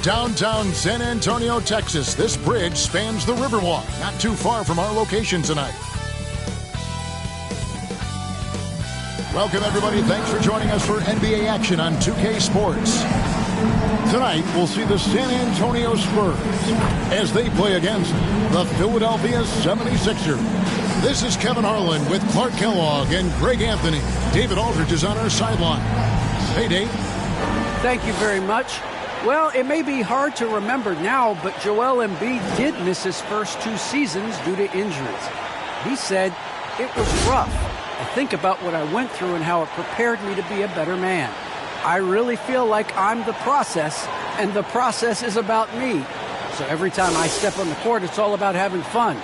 downtown San Antonio, Texas. This bridge spans the Riverwalk, not too far from our location tonight. Welcome, everybody. Thanks for joining us for NBA action on 2K Sports. Tonight, we'll see the San Antonio Spurs as they play against the Philadelphia 76ers. This is Kevin Harlan with Clark Kellogg and Greg Anthony. David Aldridge is on our sideline. Hey, Dave. Thank you very much. Well, it may be hard to remember now, but Joel Embiid did miss his first 2 seasons due to injuries. He said, "It was rough. I think about what I went through and how it prepared me to be a better man. I really feel like I'm the process, and the process is about me. So every time I step on the court, it's all about having fun.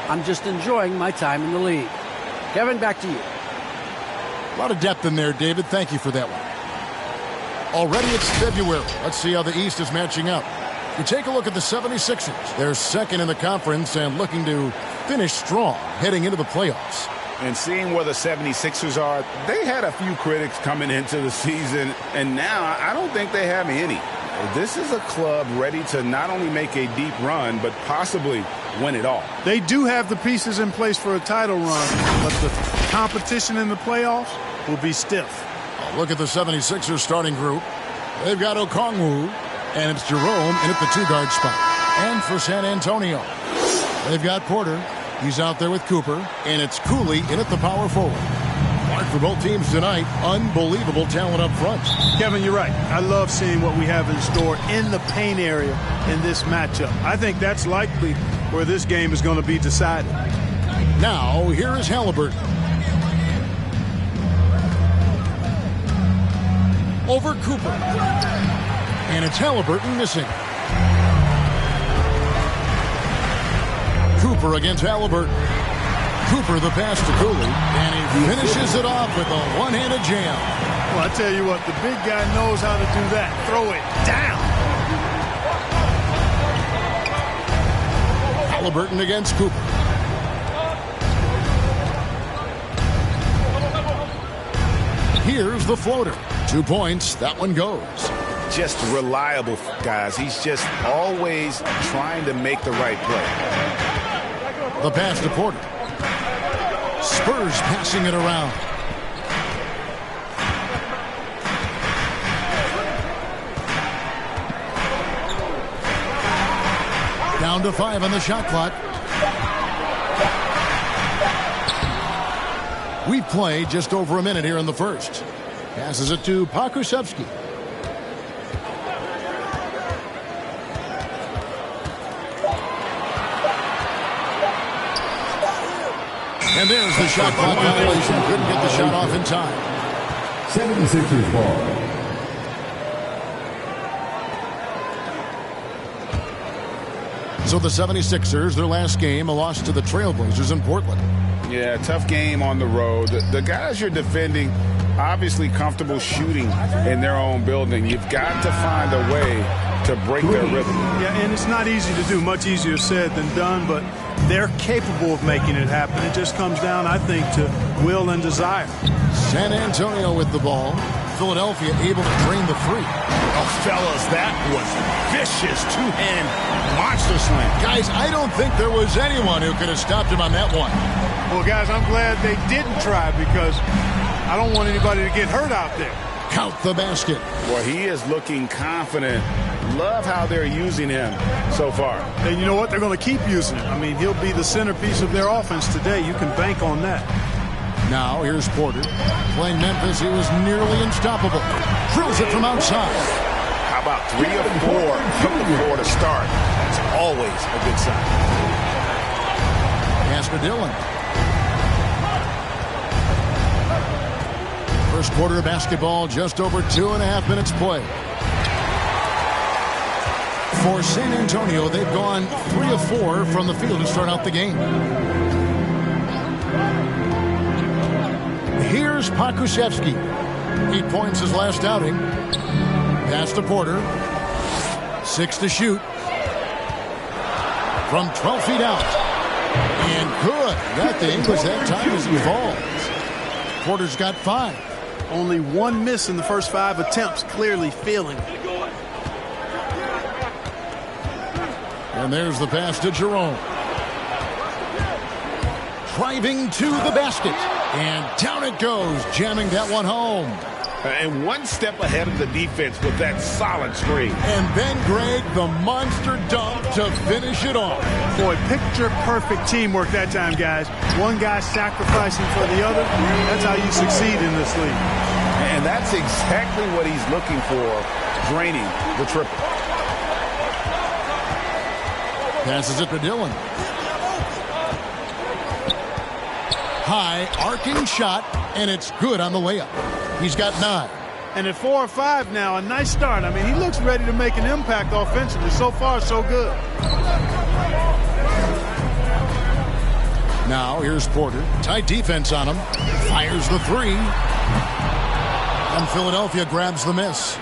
I'm just enjoying my time in the league." Kevin, back to you. A lot of depth in there, David. Thank you for that one. Already it's February. Let's see how the East is matching up. You take a look at the 76ers. They're second in the conference and looking to finish strong heading into the playoffs. And seeing where the 76ers are, they had a few critics coming into the season, and now I don't think they have any. This is a club ready to not only make a deep run, but possibly win it all. They do have the pieces in place for a title run, but the competition in the playoffs will be stiff. Look at the 76ers starting group. They've got Okongwu, and it's Jerome in at the 2-guard spot. And for San Antonio, they've got Porter. He's out there with Cooper, and it's Cooley in at the power forward. Mark for both teams tonight, unbelievable talent up front. Kevin, you're right. I love seeing what we have in store in the paint area in this matchup. I think that's likely where this game is going to be decided. Now, here is Halliburton. Over Cooper. And it's Halliburton missing. Cooper against Halliburton. Cooper the pass to Cooley, and he finishes it off with a one-handed jam. Well, I tell you what, the big guy knows how to do that. Throw it down. Halliburton against Cooper. Here's the floater. 2 points. That one goes. Just reliable, guys. He's just always trying to make the right play. The pass to Porter. Spurs passing it around. Down to 5 on the shot clock. We've played just over a minute here in the first. Passes it to Pokusevski. And there's the shot clock violation. Couldn't get the shot off in time. 76ers ball. So the 76ers, their last game, a loss to the Trailblazers in Portland. Yeah, tough game on the road. The guys you're defending, obviously comfortable shooting in their own building. You've got to find a way to break their rhythm. Yeah, and it's not easy to do. Much easier said than done, but they're capable of making it happen. It just comes down, I think, to will and desire. San Antonio with the ball. Philadelphia able to drain the three. Oh, fellas, that was vicious two-hand monster slam. Guys, I don't think there was anyone who could have stopped him on that one. Well, guys, I'm glad they didn't try because I don't want anybody to get hurt out there. Count the basket. Well, he is looking confident. Love how they're using him so far. And you know what? They're going to keep using him. I mean, he'll be the centerpiece of their offense today. You can bank on that. Now, here's Porter. Playing Memphis, he was nearly unstoppable. Drills it from outside. How about 3 of 4 from the floor to start? That's always a good sign. Pass to Dillon. First quarter of basketball, just over 2.5 minutes play. For San Antonio, they've gone 3 of 4 from the field to start out the game. Here's Pokusevski. 8 points his last outing. Pass to Porter. 6 to shoot. From 12 feet out. And good. Got the English that time as he falls. Porter's got 5. Only 1 miss in the first 5 attempts. Clearly feeling it. And there's the pass to Jerome. Driving to the basket. And down it goes, jamming that one home. And one step ahead of the defense with that solid screen. And then, Greg, the monster dunk to finish it off. Boy, picture-perfect teamwork that time, guys. One guy sacrificing for the other. That's how you succeed in this league. And that's exactly what he's looking for, draining the triple. Passes it to Dillon. High, arcing shot, and it's good on the layup. He's got 9. And at 4 or 5 now, a nice start. I mean, he looks ready to make an impact offensively. So far, so good. Now, here's Porter. Tight defense on him. Fires the 3. And Philadelphia grabs the miss.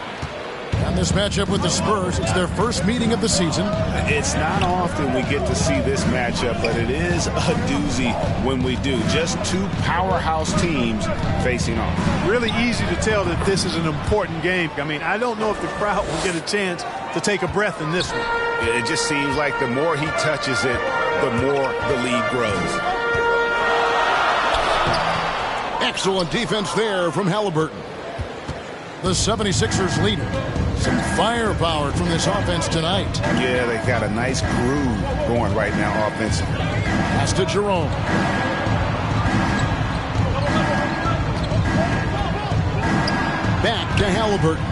And this matchup with the Spurs, it's their first meeting of the season. It's not often we get to see this matchup, but it is a doozy when we do. Just two powerhouse teams facing off. Really easy to tell that this is an important game. I mean, I don't know if the crowd will get a chance to take a breath in this one. It just seems like the more he touches it, the more the lead grows. Excellent defense there from Halliburton. The 76ers lead. Some firepower from this offense tonight. Yeah, they got a nice groove going right now offensively. Pass to Jerome. Back to Halliburton.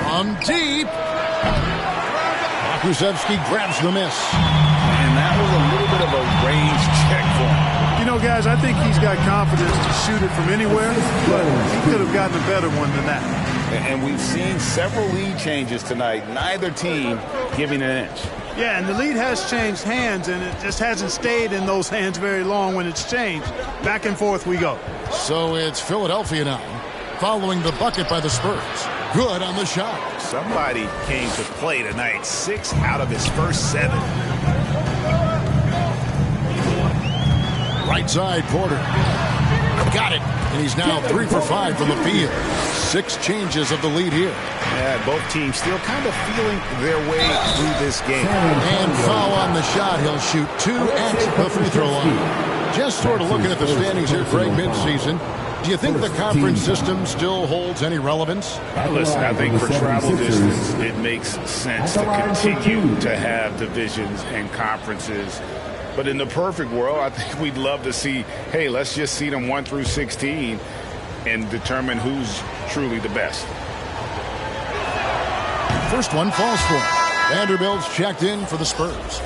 From deep. Kulusevski grabs the miss. And that was a little bit of a range check for him. You know, guys, I think he's got confidence to shoot it from anywhere, but he could have gotten a better one than that. And we've seen several lead changes tonight, neither team giving an inch. Yeah, and the lead has changed hands, and it just hasn't stayed in those hands very long when it's changed. Back and forth we go. So it's Philadelphia now, following the bucket by the Spurs. Good on the shot. Somebody came to play tonight. 6 out of his first 7. Right side, Porter. Got it. And he's now 3 for 5 from the field. 6 changes of the lead here. Yeah, both teams still kind of feeling their way through this game. And foul on the shot. He'll shoot 2 at the free throw line. Just sort of looking at the standings here, Greg, midseason. Do you think the conference system still holds any relevance? Listen, I think for travel distance, it makes sense to continue to have divisions and conferences. But in the perfect world, I think we'd love to see, hey, let's just see them 1 through 16 and determine who's truly the best. First one falls for him. Vanderbilt's checked in for the Spurs.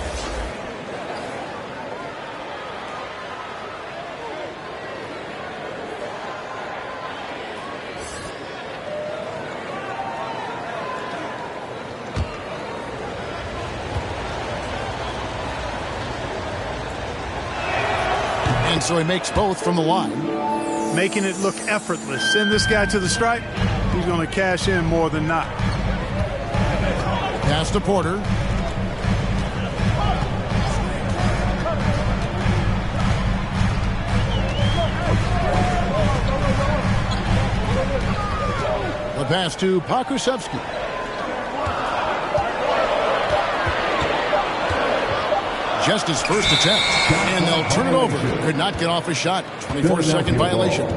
And so he makes both from the line. Making it look effortless. Send this guy to the stripe. He's going to cash in more than not. Pass to Porter. The pass to Kulusevski. Just his first attempt. And they'll turn it over. Could not get off a shot. 24-second violation.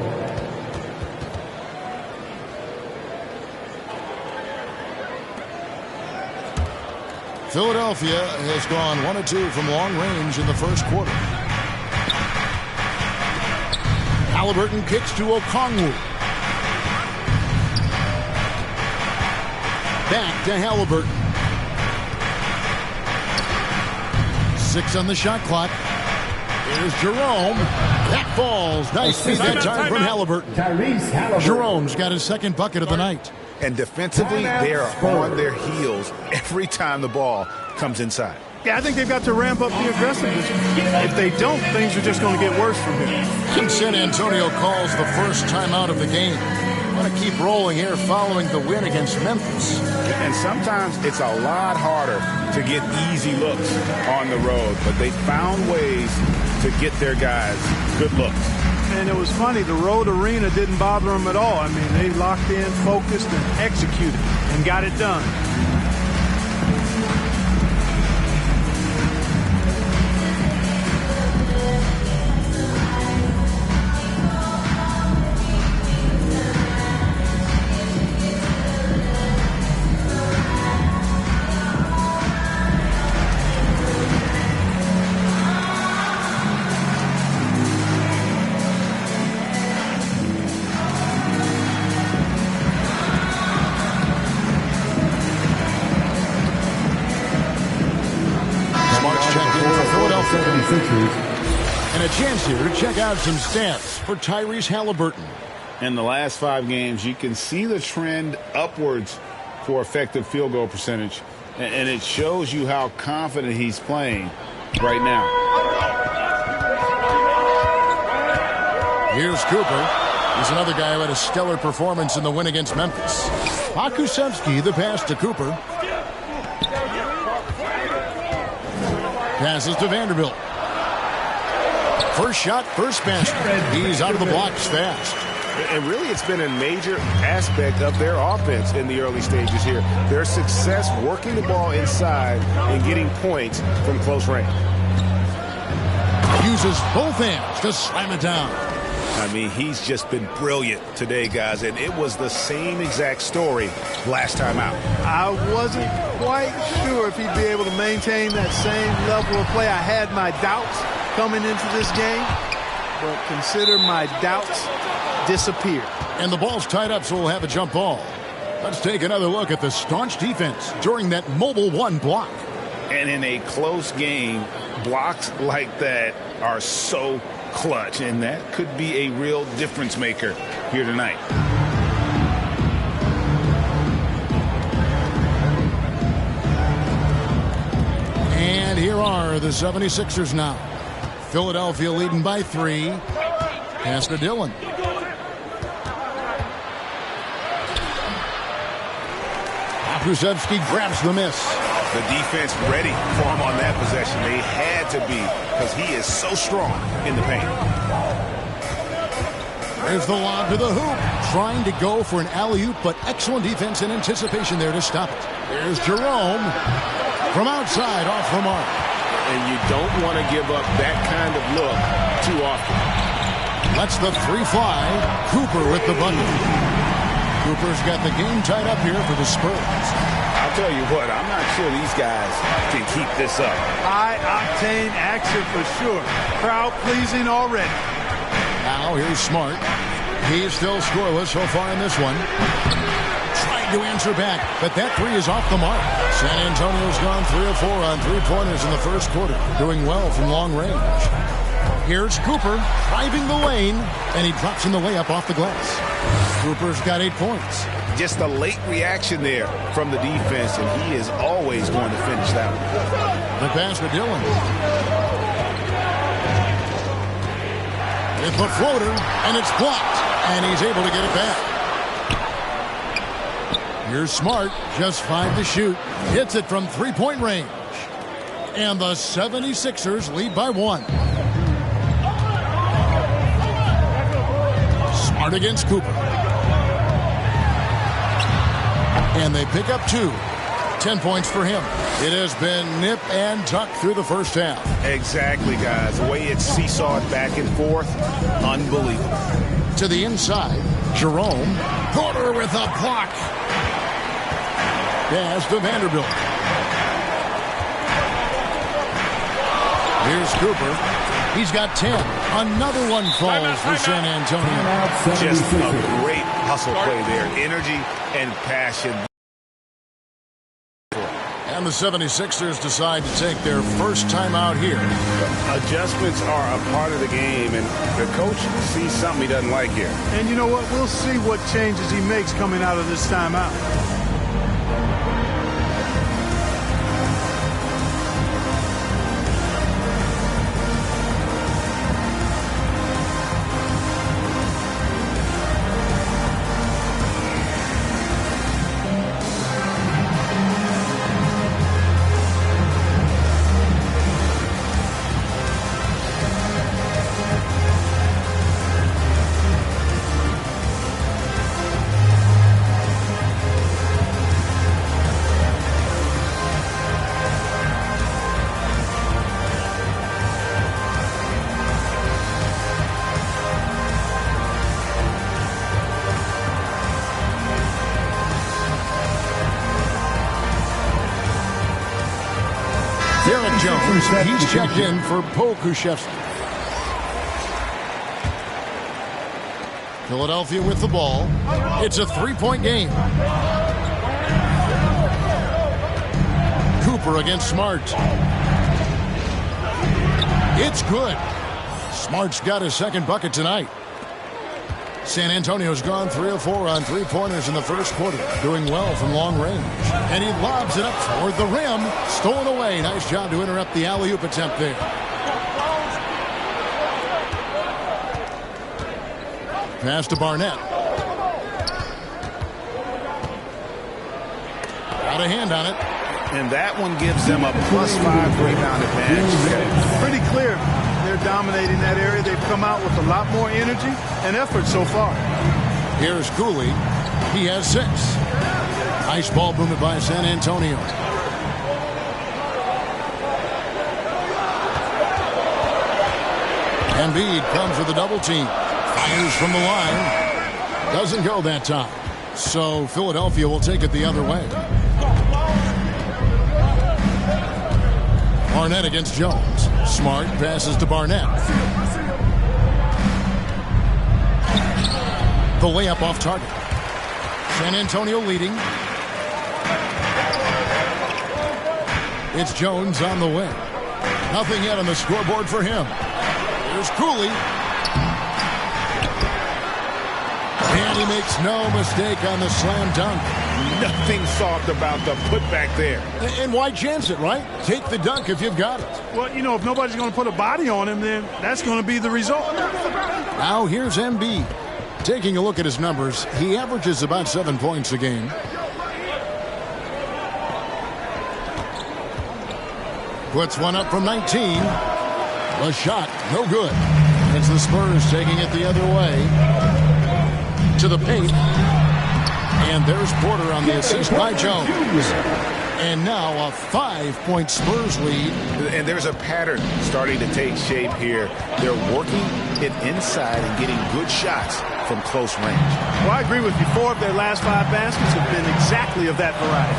Philadelphia has gone 1 of 2 from long range in the first quarter. Halliburton kicks to Okongwu. Back to Halliburton. 6 on the shot clock. Here's Jerome. That falls. Nice feed that time from Halliburton. Jerome's got his second bucket of the night. And defensively, they are on their heels every time the ball comes inside. Yeah, I think they've got to ramp up the aggressiveness. If they don't, things are just going to get worse from here. And San Antonio calls the first timeout of the game. Want to keep rolling here following the win against Memphis. And sometimes it's a lot harder to get easy looks on the road, but they found ways to get their guys good looks. And it was funny, the road arena didn't bother them at all. I mean, they locked in, focused, and executed, and got it done. And a chance here to check out some stats for Tyrese Halliburton. In the last 5 games, you can see the trend upwards for effective field goal percentage. And it shows you how confident he's playing right now. Here's Cooper. He's another guy who had a stellar performance in the win against Memphis. Pokusevski, the pass to Cooper. Passes to Vanderbilt. First shot, first basket. He's out of the blocks fast. And really, it's been a major aspect of their offense in the early stages here. Their success working the ball inside and getting points from close range. Uses both hands to slam it down. I mean, he's just been brilliant today, guys, and it was the same exact story last time out. I wasn't quite sure if he'd be able to maintain that same level of play. I had my doubts coming into this game, but consider my doubts disappeared. And the ball's tied up, so we'll have a jump ball. Let's take another look at the staunch defense during that mobile 1 block. And in a close game, blocks like that are so clutch, and that could be a real difference maker here tonight. And here are the 76ers now. Philadelphia leading by 3. Pass to Dillon. Pokusevski grabs the miss. The defense ready for him on that possession. They had to be, because he is so strong in the paint. There's the lob to the hoop. Trying to go for an alley-oop, but excellent defense and anticipation there to stop it. There's Jerome. From outside, off the mark. And you don't want to give up that kind of look too often. Lets the 3 fly. Cooper with the bucket. Cooper's got the game tied up here for the Spurs. I'll tell you what, I'm not sure these guys can keep this up. High-octane action for sure. Crowd-pleasing already. Now here's Smart. He's still scoreless so far in this one. Trying to answer back, but that 3 is off the mark. San Antonio's gone 3 of 4 on 3-pointers in the first quarter, doing well from long range. Here's Cooper driving the lane, and he drops in the layup off the glass. Cooper's got 8 points. Just a late reaction there from the defense, and he is always going to finish that one. The pass to Dillon. With the floater, and it's blocked, and he's able to get it back. Here's Smart, just 5 to shoot. Hits it from 3-point range. And the 76ers lead by 1. Smart against Cooper. And they pick up 2. 10 points for him. It has been nip and tuck through the first half. Exactly, guys. The way it's seesawed back and forth, unbelievable. To the inside, Jerome. Porter with a block. Pass to Vanderbilt. Here's Cooper. He's got 10. Another one falls for San Antonio. Just a great hustle play there. Energy and passion. And the 76ers decide to take their first time out here. Adjustments are a part of the game, and the coach sees something he doesn't like here. And you know what? We'll see what changes he makes coming out of this timeout. Jones, he's checked in for Pokusevski. Philadelphia with the ball. It's a 3-point game. Cooper against Smart. It's good. Smart's got his second bucket tonight. San Antonio's gone 3 of 4 on three-pointers in the first quarter, doing well from long range. And he lobs it up toward the rim. Stolen away. Nice job to interrupt the alley-oop attempt there. Pass to Barnett. Got a hand on it. And that one gives them a +5 rebound advantage. Pretty clear. They're dominating that area. They've come out with a lot more energy and effort so far. Here's Cooley. He has 6. Nice ball movement by San Antonio. Embiid comes with a double team. Fires from the line. Doesn't go that time. So Philadelphia will take it the other way. Barnett against Jones. Smart passes to Barnett. The layup off target. San Antonio leading. It's Jones on the wing. Nothing yet on the scoreboard for him. Here's Cooley. And he makes no mistake on the slam dunk. Nothing soft about the putback there. And why chance it, right? Take the dunk if you've got it. Well, you know, if nobody's going to put a body on him, then that's going to be the result. Now here's Embiid. Taking a look at his numbers, he averages about 7 points a game. Puts one up from 19. The shot, no good. It's the Spurs taking it the other way. To the paint. And there's Porter on the assist by Jones. And now a 5-point Spurs lead. And there's a pattern starting to take shape here. They're working it inside and getting good shots from close range. Well, I agree with you. 4 of their last 5 baskets have been exactly of that variety.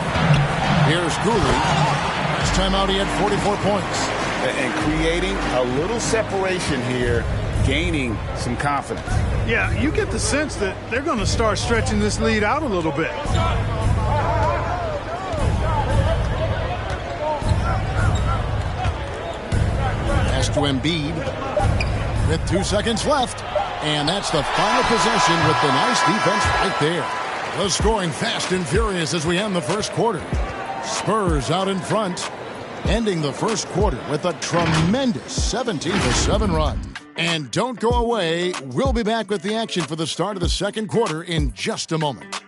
Here's Cooley. Last time out he had 44 points. And creating a little separation here, gaining some confidence. Yeah, you get the sense that they're going to start stretching this lead out a little bit. Pass to Embiid. With 2 seconds left. And that's the final possession with the nice defense right there. The scoring fast and furious as we end the first quarter. Spurs out in front. Ending the first quarter with a tremendous 17-7 run. And don't go away. We'll be back with the action for the start of the second quarter in just a moment.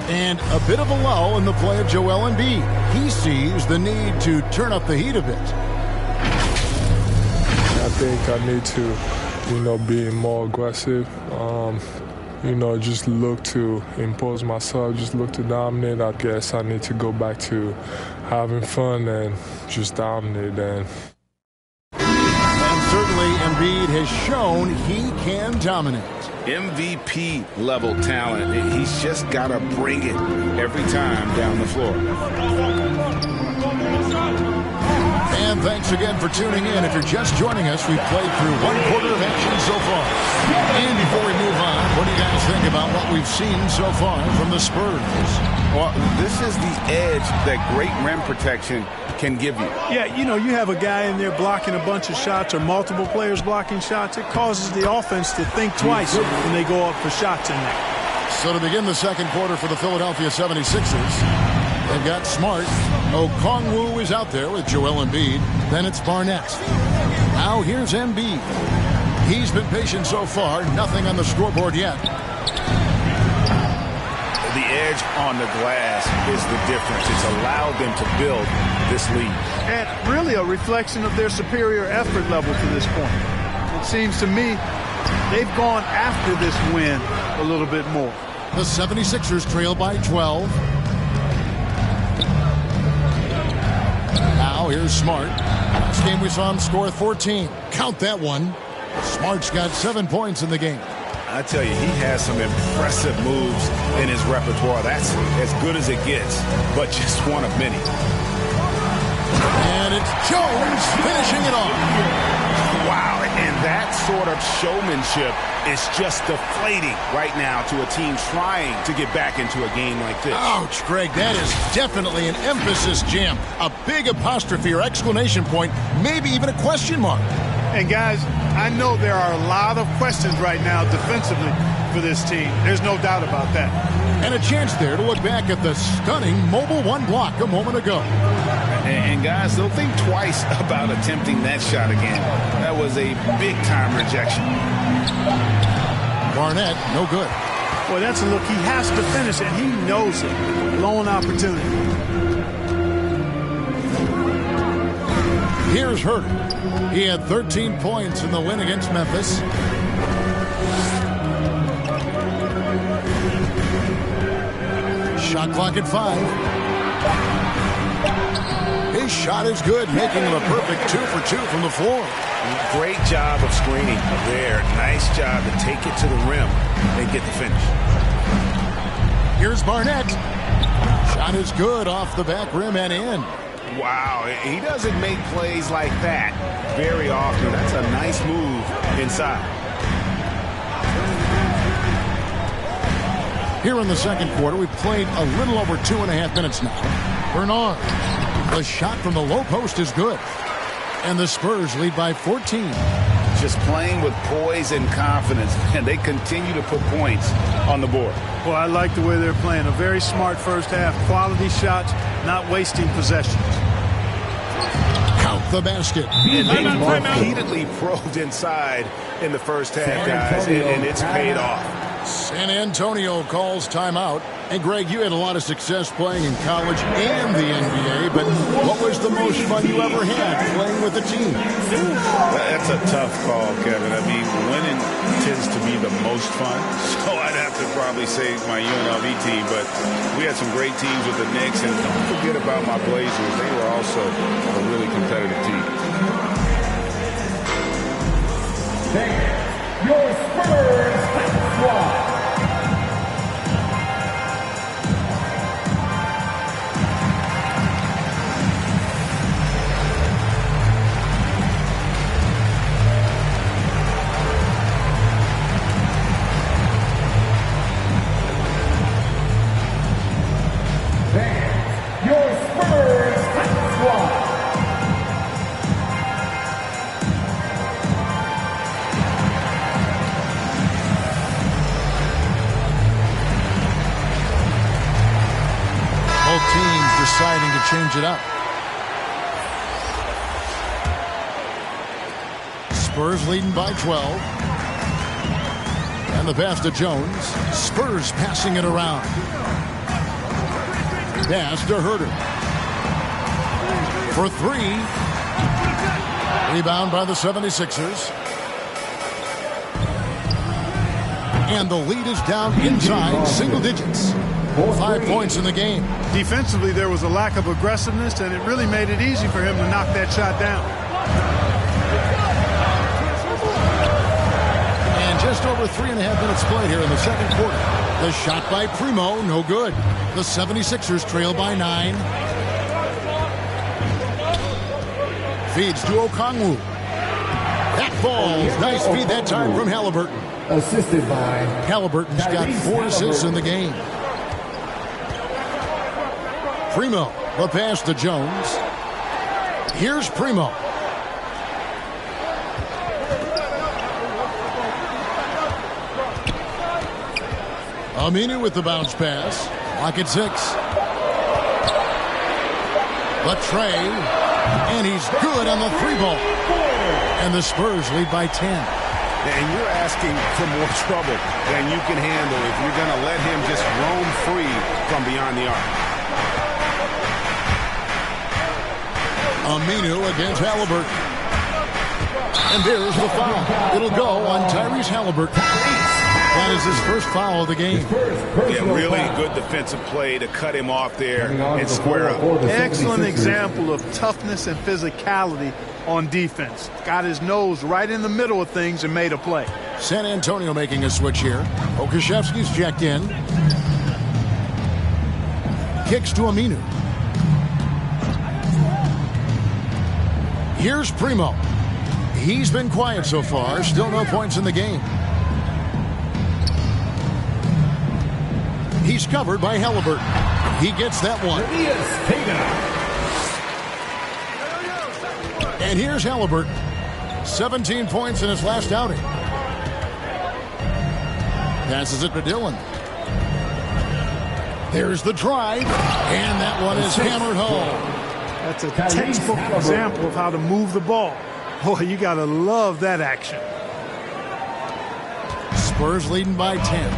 And a bit of a lull in the play of Joel Embiid. He sees the need to turn up the heat a bit. I think I need to, be more aggressive. Just look to impose myself, just look to dominate. I guess I need to go back to having fun and just dominate. And certainly Embiid has shown he can dominate. MVP level talent. He's just got to bring it every time down the floor. And thanks again for tuning in. If you're just joining us, we've played through 1 quarter of action so far. And before we move on, what do you guys think about what we've seen so far from the Spurs? Well, this is the edge that great rim protection can give you. Yeah, you have a guy in there blocking a bunch of shots or multiple players blocking shots. It causes the offense to think twice when they go up for shots in there. So to begin the second quarter for the Philadelphia 76ers, they've got Smart. Okongwu is out there with Joel Embiid. Then it's Barnett. Now here's Embiid. He's been patient so far. Nothing on the scoreboard yet. The edge on the glass is the difference. It's allowed them to build this lead. And really a reflection of their superior effort level to this point. It seems to me they've gone after this win a little bit more. The 76ers trail by 12. Now here's Smart. Last game we saw him score 14. Count that one. Smart's got 7 points in the game. I tell you, he has some impressive moves in his repertoire. That's as good as it gets, but just one of many. And it's Jones finishing it off. Wow, and that sort of showmanship is just deflating right now to a team trying to get back into a game like this. Ouch, Greg, that is definitely an emphasis jam. A big apostrophe or exclamation point, maybe even a question mark. And guys, I know there are a lot of questions right now defensively for this team. There's no doubt about that. And a chance there to look back at the stunning mobile one block a moment ago. And guys, they'll think twice about attempting that shot again. That was a big-time rejection. Barnett, no good. Well, that's a look he has to finish, and he knows it. Blown opportunity. Here's Herter. He had 13 points in the win against Memphis. Shot clock at 5. His shot is good, making him a perfect 2 for 2 from the floor. Great job of screening there. Nice job to take it to the rim and get the finish. Here's Barnett. Shot is good off the back rim and in. Wow, he doesn't make plays like that very often. That's a nice move inside. Here in the second quarter, we've played a little over 2.5 minutes now. Bernard. The shot from the low post is good. And the Spurs lead by 14. Just playing with poise and confidence, and they continue to put points on the board. Well, I like the way they're playing. A very smart first half. Quality shots, not wasting possessions. Count the basket. And they repeatedly probed inside in the first half, guys, and it's paid off. San Antonio calls timeout. And, Greg, you had a lot of success playing in college and the NBA, but what was the most fun you ever had playing with a team? That's a tough call, Kevin. I mean, winning tends to be the most fun, so I'd have to probably say my UNLV team, but we had some great teams with the Knicks, and don't forget about my Blazers. They were also a really competitive team. Your Spurs squad. Deciding to change it up. Spurs leading by 12. And the pass to Jones. Spurs passing it around. Pass to Herter. For 3. Rebound by the 76ers. And the lead is down inside single digits. 5 points in the game. Defensively, there was a lack of aggressiveness, and it really made it easy for him to knock that shot down. And just over 3.5 minutes played here in the second quarter. The shot by Primo, no good. The 76ers trail by 9. Feeds to Okongwu. That falls. Nice feed that time from Halliburton. Assisted by Halliburton's got 4 assists in the game. Primo, the pass to Jones. Here's Primo. Aminu with the bounce pass. Lock at 6. Latrey. And he's good on the 3-ball. And the Spurs lead by 10. And you're asking for more trouble than you can handle if you're going to let him just roam free from beyond the arc. Aminu against Halliburton. And there's the foul. It'll go on Tyrese Halliburton. That is his first foul of the game. Yeah, really good defensive play to cut him off there and square up. Excellent example of toughness and physicality on defense. Got his nose right in the middle of things and made a play. San Antonio making a switch here. Okashevsky's checked in. Kicks to Aminu. Here's Primo. He's been quiet so far. Still no points in the game. He's covered by Halliburton. He gets that one. And here's Halliburton. 17 points in his last outing. Passes it to Dillon. There's the drive. And that one is hammered home. That's a textbook example of how to move the ball. Boy, you got to love that action. Spurs leading by 10.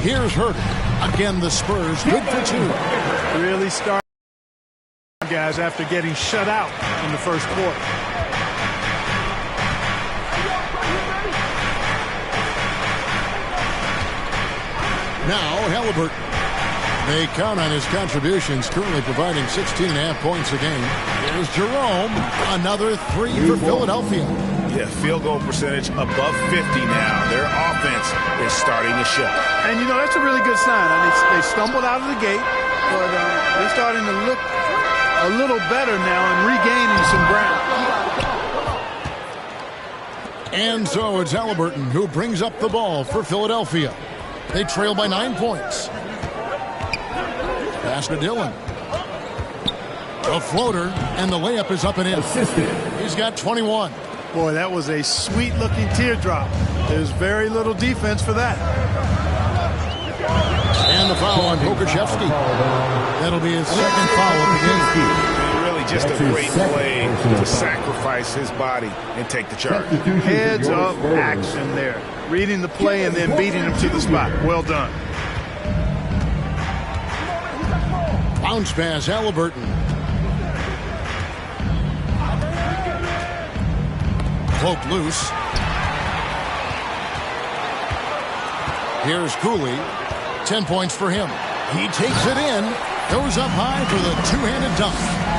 Here's Hurd. Again, the Spurs good for 2. Really start, guys, after getting shut out in the first quarter. Now Halliburton. They count on his contributions, currently providing 16.5 points a game. Here's Jerome. Another 3 for Philadelphia. Yeah, field goal percentage above 50 now. Their offense is starting to show. And, you know, that's a really good sign. I mean, they stumbled out of the gate, but they're starting to look a little better now and regaining some ground. And so it's Halliburton who brings up the ball for Philadelphia. They trail by 9 points. Pass to Dillon. A floater, and the layup is up and in. He's got 21. Boy, that was a sweet-looking teardrop. There's very little defense for that. And the foul on Okashevsky. That'll be his second foul of the game. Really just a great play to sacrifice his body and take the charge. Heads-up action there. Reading the play and then beating him to the spot. Well done. Bounce pass, Halliburton. Poke loose. Here's COOLEY. 10 points for him. He takes it in. Goes up high for the two-handed dunk.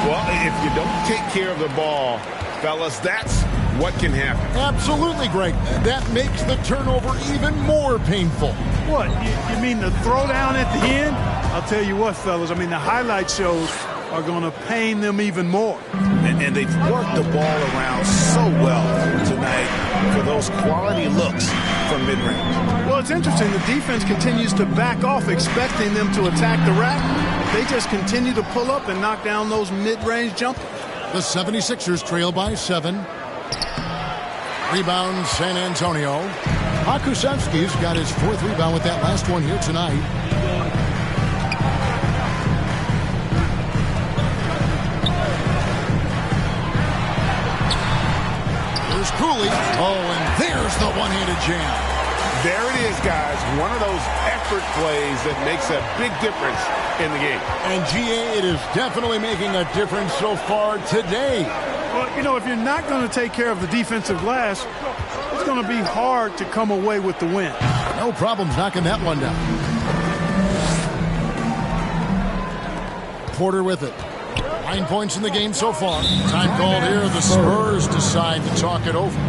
Well, if you don't take care of the ball, fellas, that's what can happen. Absolutely, Greg. That makes the turnover even more painful. What? You mean the throwdown at the end? I'll tell you what, fellas. I mean, the highlight shows are going to pain them even more. And they've worked the ball around so well tonight for those quality looks from mid-range. Well, it's interesting. The defense continues to back off, expecting them to attack the rack. They just continue to pull up and knock down those mid-range jumpers. The 76ers trail by 7. Rebound, San Antonio. Okashevsky's got his 4th rebound with that last one here tonight. There's COOLEY. Oh, and there's the one-handed jam. There it is, guys. One of those effort plays that makes a big difference in the game. And, GA, it is definitely making a difference so far today. Well, you know, if you're not going to take care of the defensive glass, it's going to be hard to come away with the win. No problems knocking that one down. Porter with it. 9 points in the game so far. Time called here. The Spurs decide to talk it over.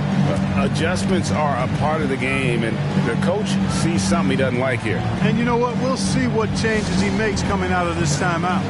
Adjustments are a part of the game, and the coach sees something he doesn't like here. And you know what? We'll see what changes he makes coming out of this timeout.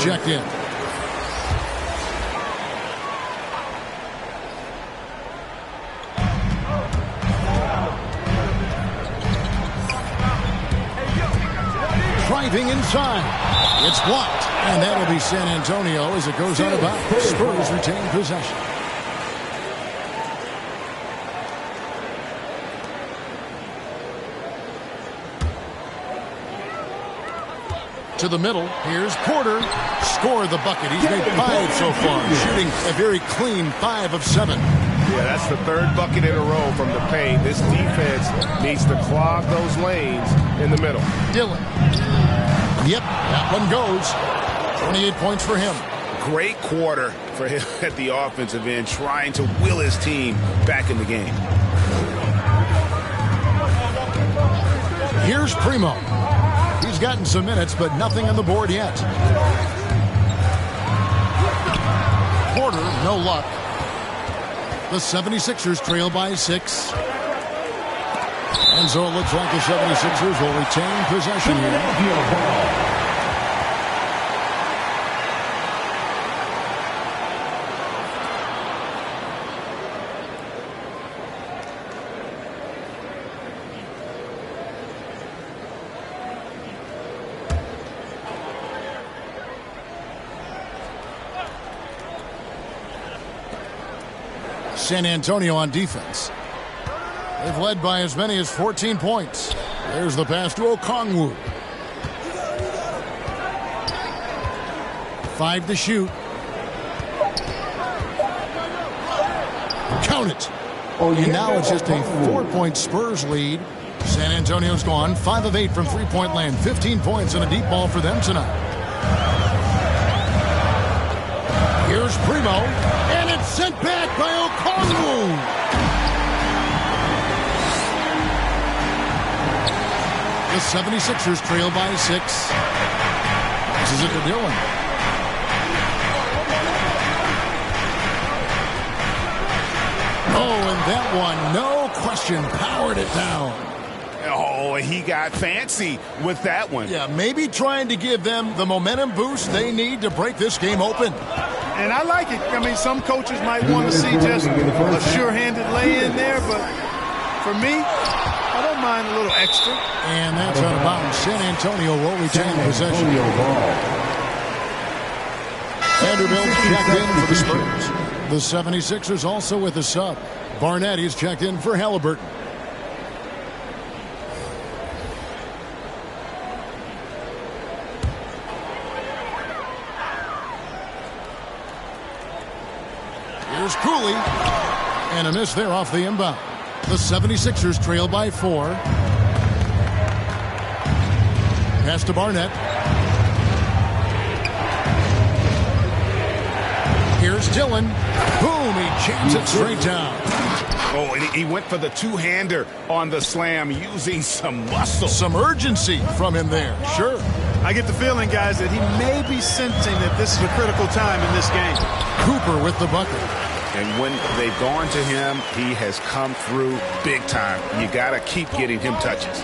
checked in. Driving inside. It's blocked. And that'll be San Antonio as it goes out of bounds. Spurs retain possession. To the middle. Here's Porter. Scored the bucket. He's made 5 so far. Shooting a very clean 5 of 7. Yeah, that's the 3rd bucket in a row from the paint. This defense needs to clog those lanes in the middle. Dillon. Yep, that one goes. 28 points for him. Great quarter for him at the offensive end, trying to will his team back in the game. Here's Primo. He's gotten some minutes, but nothing on the board yet. Porter, no luck. The 76ers trail by 6. And so it looks like the 76ers will retain possession here. San Antonio on defense. They've led by as many as 14 points. There's the pass to Okongwu. 5 to shoot. Count it. And now it's just a 4-point Spurs lead. San Antonio's gone 5 of 8 from three-point land. 15 points and a deep ball for them tonight. Here's Primo. And it's sent back by Okongwu. The 76ers trail by 6. This is it to Dillon. Oh, and that one, no question, powered it down. Oh, he got fancy with that one. Yeah, maybe trying to give them the momentum boost they need to break this game open. And I like it. I mean, some coaches might want to see just a sure-handed lay-in there, but for me, I don't mind a little extra. And that's out of bounds. San Antonio will retain possession. Vanderbilt checked in for the Spurs. The 76ers also with a sub. Barnett is checked in for Halliburton. Here's COOLEY. And a miss there off the inbound. The 76ers trail by 4. Pass to Barnett. Here's Dillon. Boom, he jams it straight down. Oh, and he went for the two-hander on the slam using some muscle. Some urgency from him there, sure. I get the feeling, guys, that he may be sensing that this is a critical time in this game. Cooper with the bucket. And when they've gone to him, he has come through big time. You got to keep getting him touches.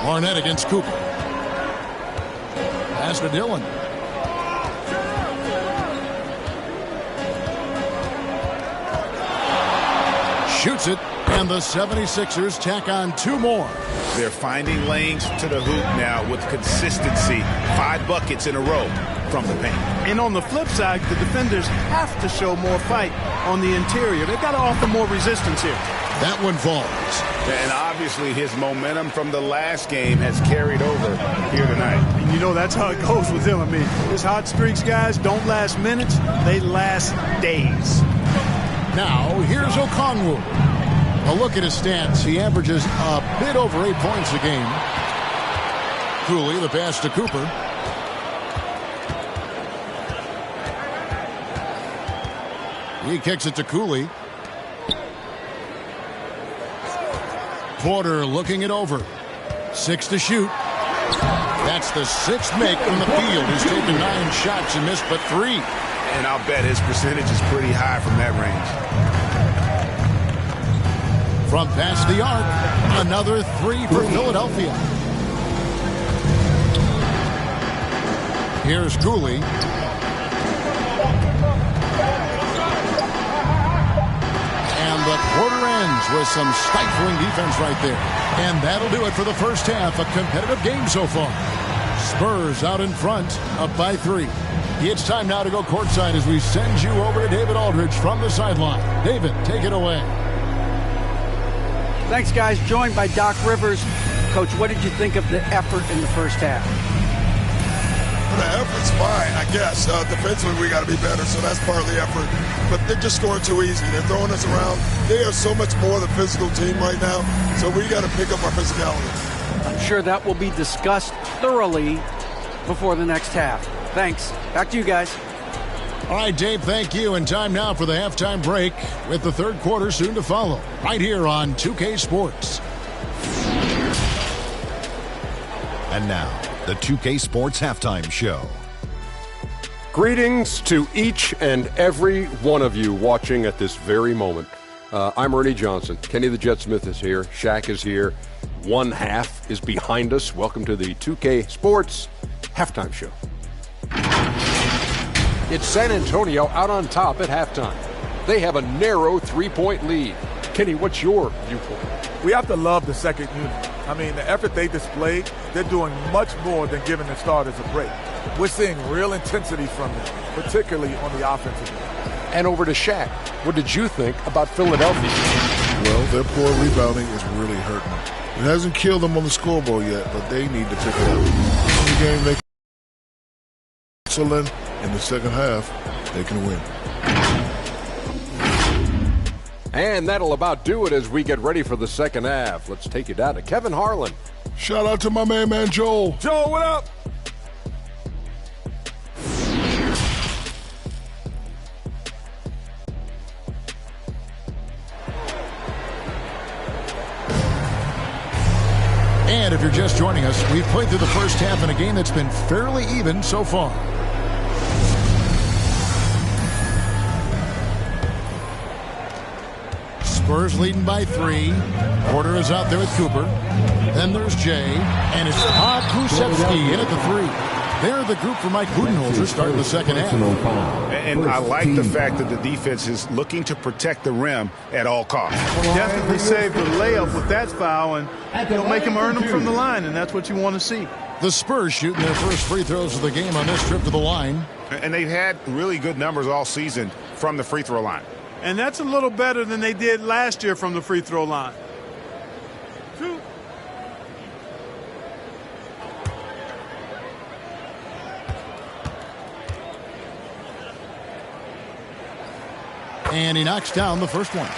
Barnett against Cooper. Pass to Dillon. Shoots it, and the 76ers tack on 2 more. They're finding lanes to the hoop now with consistency. 5 buckets in a row from the paint. And on the flip side, the defenders have to show more fight on the interior. They've got to offer more resistance here. That one falls. And obviously his momentum from the last game has carried over here tonight. And you know that's how it goes with him. I mean, his hot streaks, guys, don't last minutes. They last days. Now, here's Okongwu. A look at his stats. He averages a bit over 8 points a game. COOLEY, the pass to Cooper. He kicks it to COOLEY. Porter looking it over. 6 to shoot. That's the 6th make from the field. He's taken 9 shots and missed but 3. And I'll bet his percentage is pretty high from that range. From past the arc, another 3 for Philadelphia. Here's COOLEY. And the quarter ends with some stifling defense right there. And that'll do it for the first half. A competitive game so far. Spurs out in front, up by 3. It's time now to go courtside as we send you over to David Aldridge from the sideline. David, take it away. Thanks, guys. Joined by Doc Rivers. Coach, what did you think of the effort in the first half? Well, the effort's fine, I guess. Defensively, we got to be better, so that's part of the effort. But they're just scoring too easy. They're throwing us around. They are so much more the physical team right now, so we got to pick up our physicality. I'm sure that will be discussed thoroughly before the next half. Thanks. Back to you guys. All right, Dave, thank you. And time now for the halftime break with the third quarter soon to follow. Right here on 2K Sports. And now, the 2K Sports Halftime Show. Greetings to each and every one of you watching at this very moment. I'm Ernie Johnson. Kenny the Jet Smith is here. Shaq is here. One half is behind us. Welcome to the 2K Sports Halftime Show. It's San Antonio out on top at halftime. They have a narrow three-point lead. Kenny, what's your viewpoint? We have to love the second unit. I mean, the effort they displayed, they're doing much more than giving the starters a break. We're seeing real intensity from them, particularly on the offensive end. And over to Shaq. What did you think about Philadelphia? Well, their poor rebounding is really hurting them. It hasn't killed them on the scoreboard yet, but they need to pick it up. In the game, they excellent. In the second half, they can win. And that'll about do it as we get ready for the second half. Let's take you down to Kevin Harlan. Shout out to my man Joel. Joel, what up? And if you're just joining us, we've played through the first half in a game that's been fairly even so far. Spurs leading by 3. Porter is out there with Cooper. Then there's Jay. And it's Todd Kuszewski in at the 3. They're the group for Mike Budenholzer starting the second half. And I like the fact that the defense is looking to protect the rim at all costs. Definitely saved the layup with that foul, and it'll make him earn them from the line, and that's what you want to see. The Spurs shooting their first free throws of the game on this trip to the line. And they've had really good numbers all season from the free throw line. And that's a little better than they did last year from the free throw line. 2. And he knocks down the first one.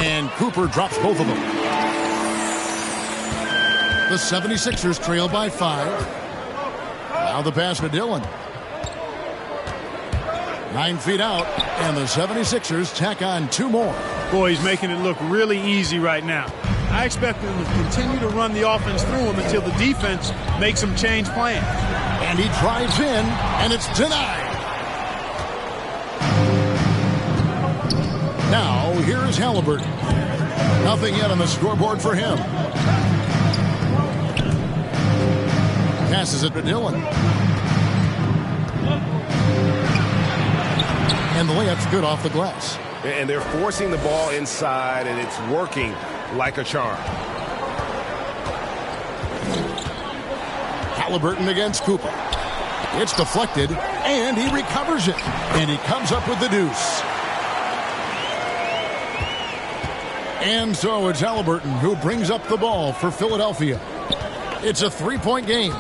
And Cooper drops both of them. The 76ers trail by 5. Now the pass to Dillon. 9 feet out, and the 76ers tack on 2 more. Boy, he's making it look really easy right now. I expect him to continue to run the offense through him until the defense makes him change plans. And he drives in, and it's denied. Now, here's Halliburton. Nothing yet on the scoreboard for him. Passes it to Dillon. And the layup's good off the glass. And they're forcing the ball inside, and it's working like a charm. Halliburton against Cooper. It's deflected, and he recovers it. And he comes up with the deuce. And so it's Halliburton who brings up the ball for Philadelphia. It's a 3-point game.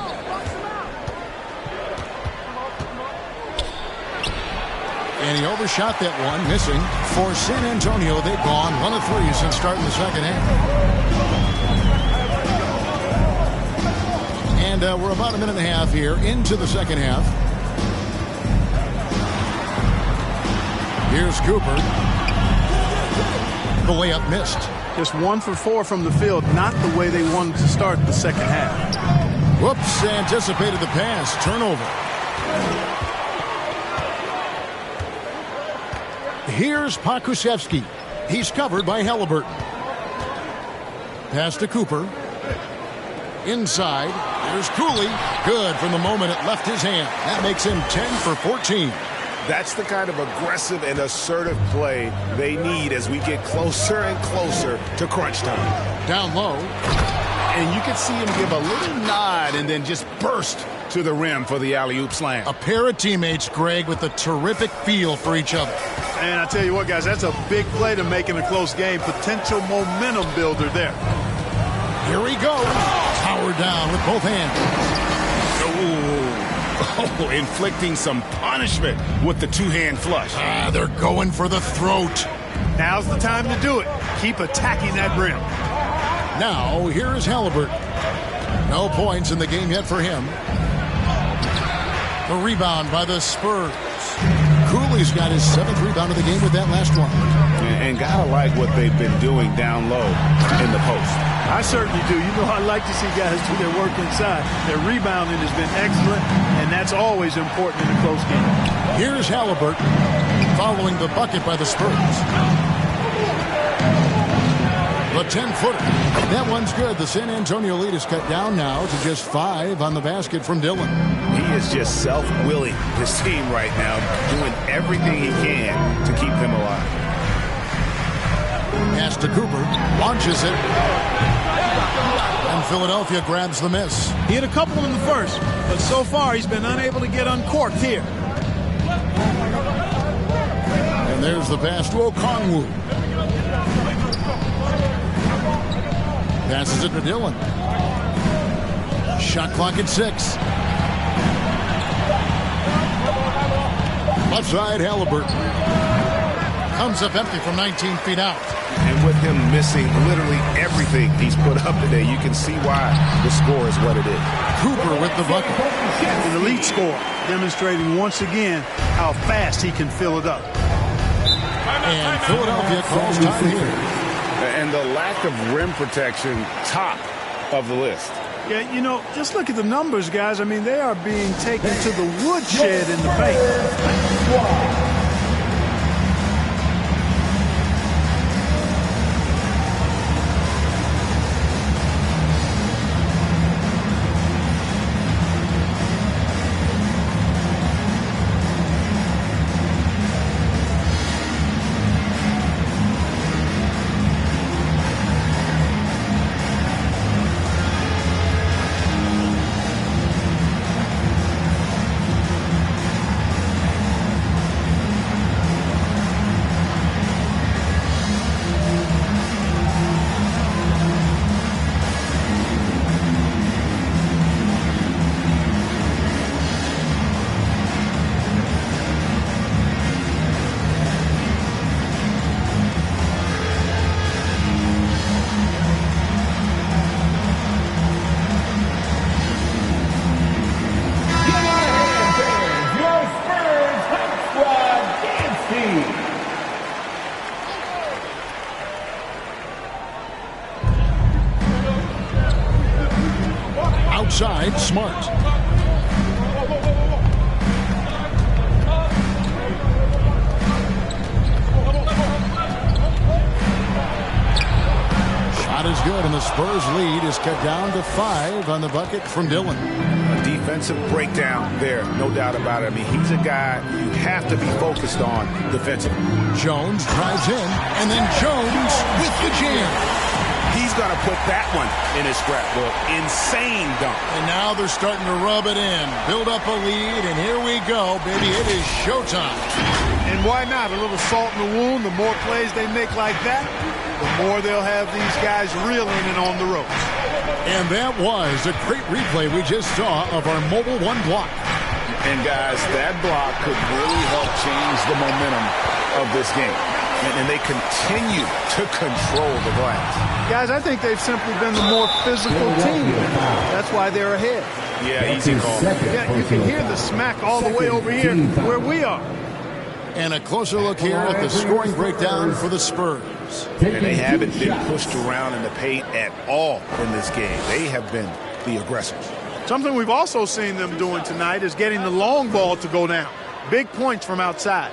And he overshot that one, missing. For San Antonio, they've gone 1 of 3 since starting the second half. And we're about a minute and a half here into the second half. Here's Cooper. The layup missed. Just 1 for 4 from the field, not the way they wanted to start the second half. Whoops, anticipated the pass. Turnover. Here's Pokusevski. He's covered by Halliburton. Pass to Cooper. Inside. There's Cooley. Good from the moment it left his hand. That makes him 10 for 14. That's the kind of aggressive and assertive play they need as we get closer and closer to crunch time. Down low. And you can see him give a little nod and then just burst to the rim for the alley-oop slam. A pair of teammates, Greg, with a terrific feel for each other. And I tell you what, guys, that's a big play to make in a close game. Potential momentum builder there. Here he goes. Power down with both hands. Oh, inflicting some punishment with the two-hand flush. They're going for the throat. Now's the time to do it. Keep attacking that rim. Now, here is Halliburton. No points in the game yet for him. The rebound by the Spurs. Cooley's got his 7th rebound of the game with that last one. And gotta like what they've been doing down low in the post. I certainly do. You know, I like to see guys do their work inside. Their rebounding has been excellent, and that's always important in a close game. Here's Halliburton following the bucket by the Spurs. The 10-footer. That one's good. The San Antonio lead is cut down now to just 5 on the basket from Dillon. He is just self-willing his team right now, doing everything he can to keep them alive. Pass to Cooper. Launches it. And Philadelphia grabs the miss. He had a couple in the first, but so far he's been unable to get uncorked here. And there's the pass to Okongwu. Passes it to Dillon. Shot clock at 6. Left side, Halliburton. Comes up empty from 19 feet out. And with him missing literally everything he's put up today, you can see why the score is what it is. Cooper with the bucket. An elite score, demonstrating once again how fast he can fill it up. And Philadelphia calls time here. And the lack of rim protection, top of the list. Yeah, you know, just look at the numbers, guys. I mean, they are being taken to the woodshed in the paint. Outside, Smart. Shot is good, and the Spurs lead is cut down to 5 on the bucket from Dillon. A defensive breakdown there, no doubt about it. I mean, he's a guy you have to be focused on defensively. Jones drives in, and then Jones with the jam. He's going to put that one in his scrapbook. Insane dunk. And now they're starting to rub it in. Build up a lead, and here we go, baby. It is showtime. And why not? A little salt in the wound. The more plays they make like that, the more they'll have these guys reeling and on the ropes. And that was a great replay we just saw of our Mobile One block. And, guys, that block could really help change the momentum of this game. And they continue to control the glass. Guys, I think they've simply been the more physical team. That's why they're ahead. Yeah, easy call. Yeah, you can hear the smack all the way over here where we are. And a closer look here at the scoring breakdown for the Spurs. numbers, and they haven't been pushed around in the paint at all in this game. They have been the aggressors. Something we've also seen them doing tonight is getting the long ball to go down. Big points from outside.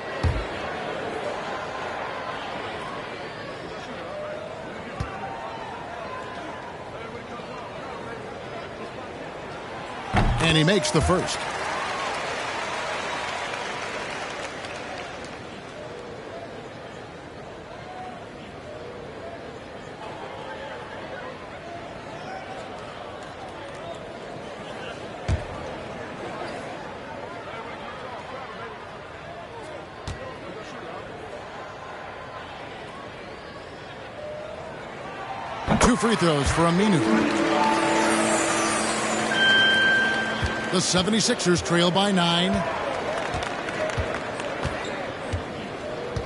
And he makes the first. Two free throws for Aminu. The 76ers trail by 9.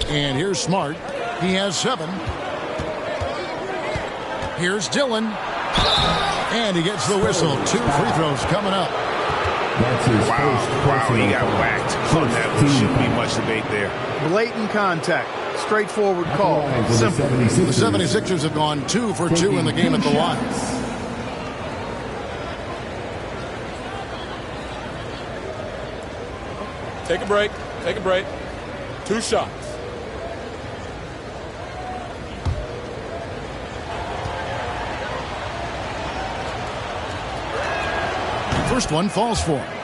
And here's Smart. He has 7. Here's Dillon. And he gets the whistle. 2 free throws coming up. Wow, he got whacked on that. There shouldn't be much debate there. Blatant contact. Straightforward call. Simple. The 76ers have gone 2 for 2 in the game at the line. Take a break. Take a break. 2 shots. First one falls for him.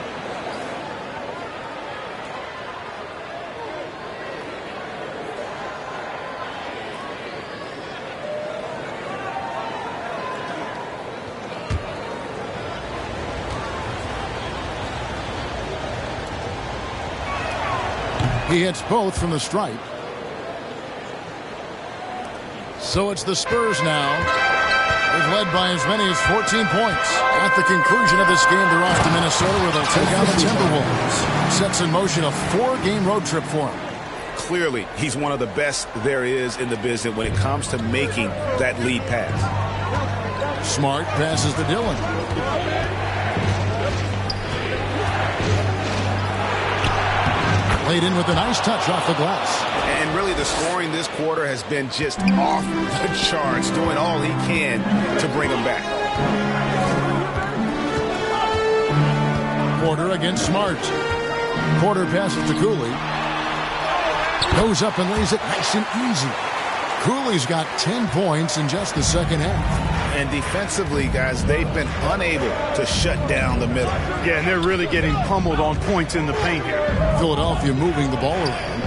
He hits both from the stripe. So it's the Spurs now. They've led by as many as 14 points. At the conclusion of this game, they're off to Minnesota where they'll take on the Timberwolves. Sets in motion a 4-game road trip for him. Clearly, he's one of the best there is in the business when it comes to making that lead pass. Smart passes to Dillon. Laid in with a nice touch off the glass. And really the scoring this quarter has been just off the charts, doing all he can to bring them back. Porter against Smart. Porter passes to Cooley. Goes up and lays it nice and easy. Cooley's got 10 points in just the second half. And defensively, guys, they've been unable to shut down the middle. Yeah, and they're really getting pummeled on points in the paint here. Philadelphia moving the ball around.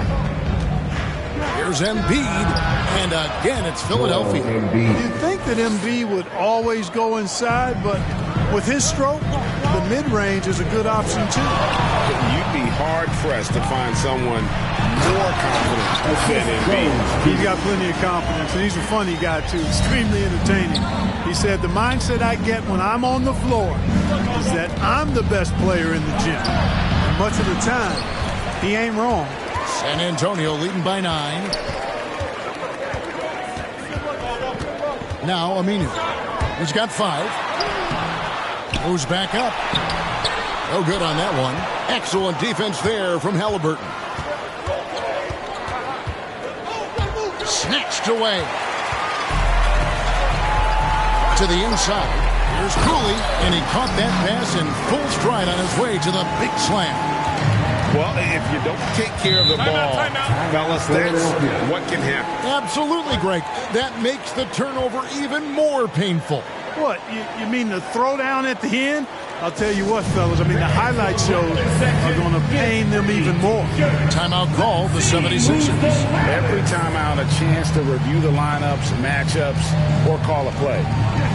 Here's Embiid, and again it's Philadelphia. You'd think that Embiid would always go inside, but with his stroke, the mid-range is a good option too. You'd be hard-pressed to find someone more confident than Embiid. He's got plenty of confidence, and he's a funny guy too, extremely entertaining. He said, the mindset I get when I'm on the floor is that I'm the best player in the gym. And much of the time, he ain't wrong. San Antonio leading by 9. Now Aminu. He's got 5. Moves back up. No good on that one. Excellent defense there from Halliburton. Snatched away. To the inside. Here's Cooley, and he caught that pass in full stride on his way to the big slam. Well, if you don't take care of the ball, fellas, that's what can happen. Absolutely, Greg. That makes the turnover even more painful. What, you mean the throwdown at the end? I'll tell you what, fellas, I mean, the highlight shows are going to pain them even more. Timeout call, the 76ers. Every timeout, a chance to review the lineups, matchups, or call a play.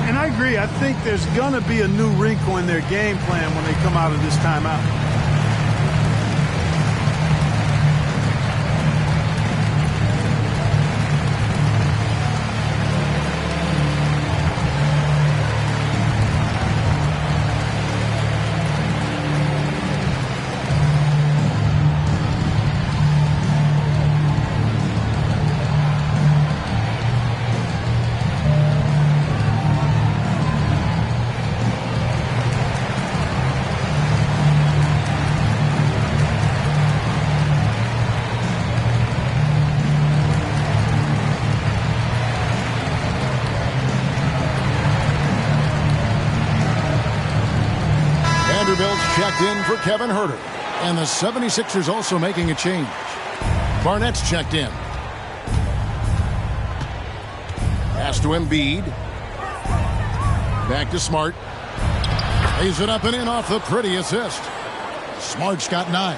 And I agree. I think there's going to be a new wrinkle in their game plan when they come out of this timeout. checked in for Kevin Huerter. And the 76ers also making a change. Barnett's checked in. Pass to Embiid. Back to Smart. Lays it up and in off the pretty assist. Smart's got 9.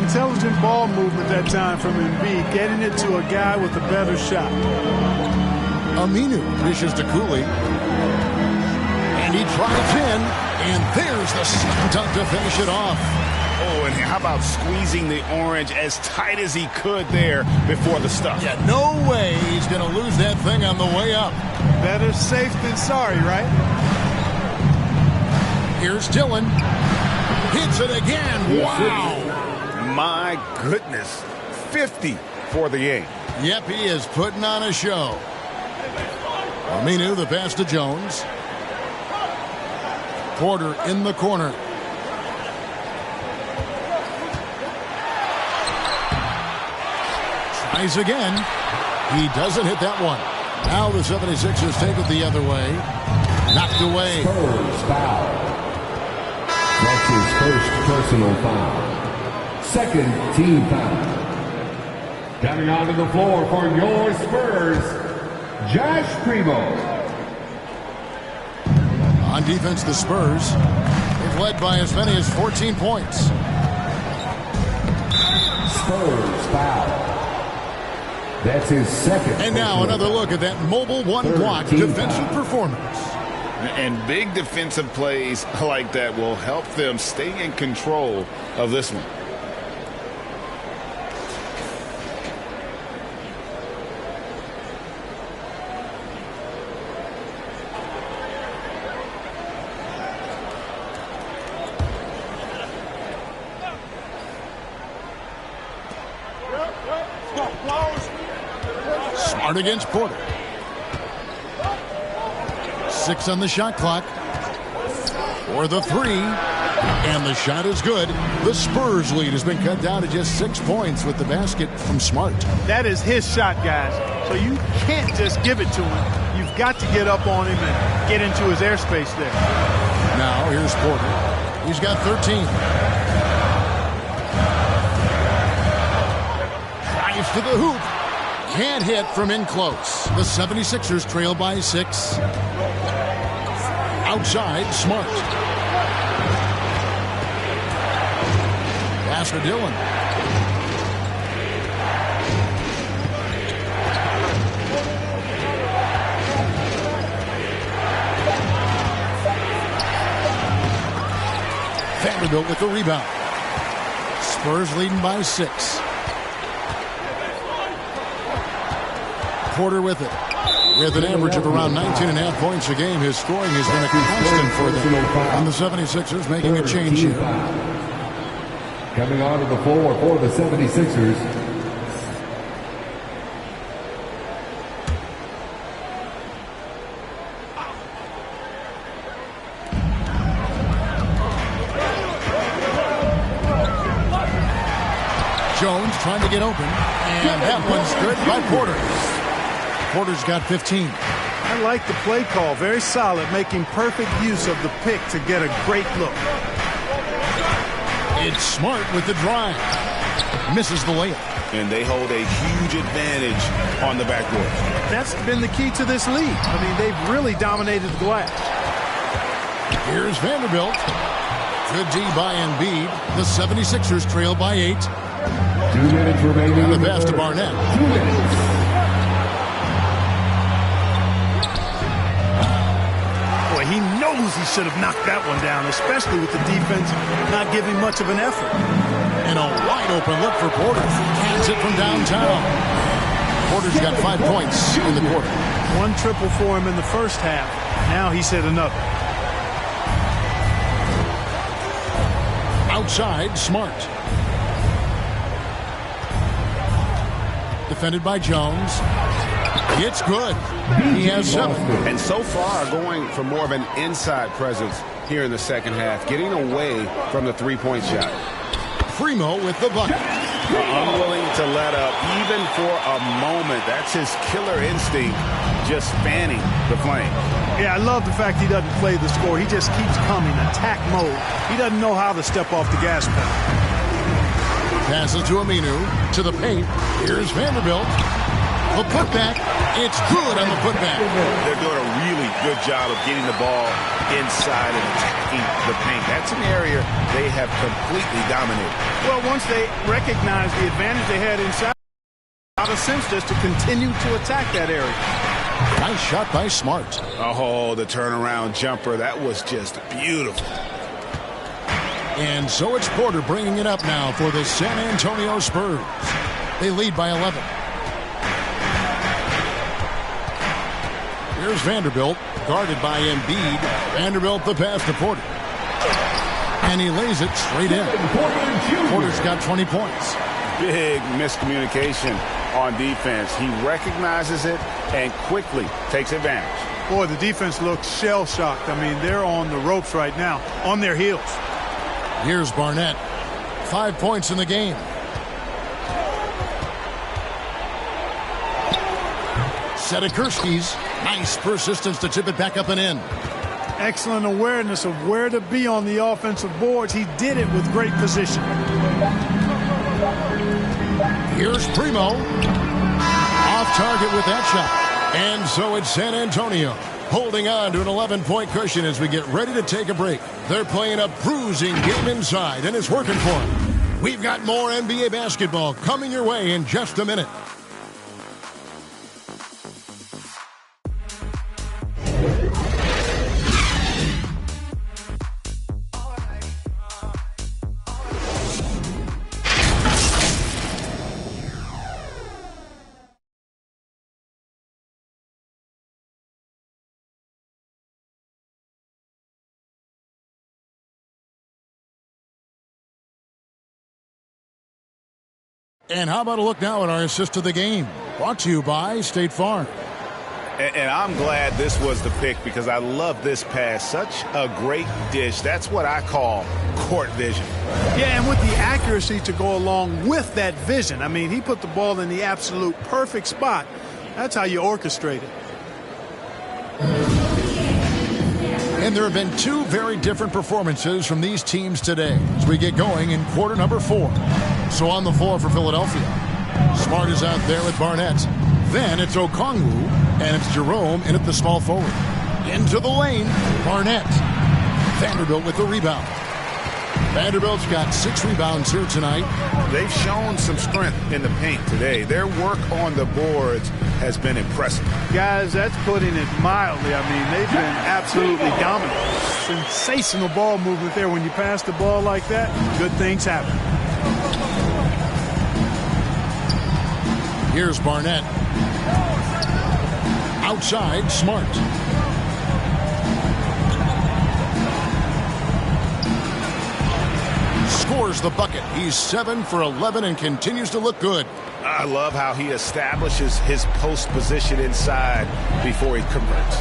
Intelligent ball movement that time from Embiid, getting it to a guy with a better shot. Aminu dishes to COOLEY. And he drives in, and there's the slam dunk to finish it off. Oh, and how about squeezing the orange as tight as he could there before the stuff? Yeah, no way he's going to lose that thing on the way up. Better safe than sorry, right? Here's Dillon. Hits it again. Wow. My goodness. 50 for the game. Yep, he is putting on a show. Aminu, the pass to Jones. Porter in the corner. Tries again. He doesn't hit that one. Now the 76ers take it the other way. Knocked away. Spurs foul. That's his first personal foul. Second team foul. Coming onto the floor for your Spurs, Josh Primo. On defense, the Spurs, they've led by as many as 14 points. Spurs foul. That's his second. And now another look at that mobile one-block defensive performance. And big defensive plays like that will help them stay in control of this one. Smart against Porter. 6 on the shot clock. For the 3. And the shot is good. The Spurs lead has been cut down to just 6 points with the basket from Smart. That is his shot, guys. So you can't just give it to him. You've got to get up on him and get into his airspace there. Now here's Porter. He's got 13. Drives to the hoop. Can't hit from in close. The 76ers trail by 6. Outside, Smart. Pass to Dillon. Vanderbilt with the rebound. Spurs leading by 6. Porter with it. With an average of around 19.5 points a game, his scoring has been a constant for them. And the 76ers making a change here. Coming onto the floor for the 76ers. Jones trying to get open. And that one's good by Porter. Porter's got 15. I like the play call. Very solid, making perfect use of the pick to get a great look. It's Smart with the drive. Misses the layup. And they hold a huge advantage on the backboard. That's been the key to this league. I mean, they've really dominated the glass. Here's Vanderbilt. Good D by Embiid. The 76ers trail by 8. 2 minutes remaining. And the pass to Barnett. 2 minutes. He knows he should have knocked that one down, especially with the defense not giving much of an effort. And a wide open look for Porter. Hands it from downtown. Porter's got 5 points in the quarter. 1 triple for him in the first half. Now he's hit another. Outside, Smart. Defended by Jones. It's good. He has 7. And so far going for more of an inside presence here in the second half, getting away from the three-point shot. Primo with the bucket. unwilling to let up even for a moment. That's his killer instinct, just fanning the flame. Yeah, I love the fact he doesn't play the score. He just keeps coming, attack mode. He doesn't know how to step off the gas pedal. Passes to Aminu, to the paint. Here's Vanderbilt. The putback, it's good on the putback. They're doing a really good job of getting the ball inside and attacking the paint. That's an area they have completely dominated. Well, once they recognize the advantage they had inside, out of sense just to continue to attack that area. Nice shot by Smart. Oh, the turnaround jumper. That was just beautiful. And so it's Porter bringing it up now for the San Antonio Spurs. They lead by 11. Here's Vanderbilt, guarded by Embiid. Vanderbilt the pass to Porter. And he lays it straight in. Porter's got 20 points. Big miscommunication on defense. He recognizes it and quickly takes advantage. Boy, the defense looks shell-shocked. I mean, they're on the ropes right now, on their heels. Here's Barnett. 5 points in the game. Setakurski's nice persistence to chip it back up and in. Excellent awareness of where to be on the offensive boards. He did it with great position. Here's Primo. Off target with that shot. And so it's San Antonio holding on to an 11-point cushion as we get ready to take a break. They're playing a bruising game inside, and it's working for them. We've got more NBA basketball coming your way in just a minute. And how about a look now at our assist of the game? Brought to you by State Farm. And I'm glad this was the pick because I love this pass. Such a great dish. That's what I call court vision. Yeah, and with the accuracy to go along with that vision. I mean, he put the ball in the absolute perfect spot. That's how you orchestrate it. And there have been two very different performances from these teams today as we get going in quarter number 4. So on the floor for Philadelphia, Smart is out there with Barnett. Then it's Okongwu, and it's Jerome in at the small forward. Into the lane, Barnett. Vanderbilt with the rebound. Vanderbilt's got 6 rebounds here tonight. They've shown some strength in the paint today. Their work on the boards has been impressive. Guys, that's putting it mildly. I mean, they've been absolutely dominant. Sensational ball movement there. When you pass the ball like that, good things happen. Here's Barnett. Outside, Smart. Scores the bucket. He's 7 for 11 and continues to look good. I love how he establishes his post position inside before he converts.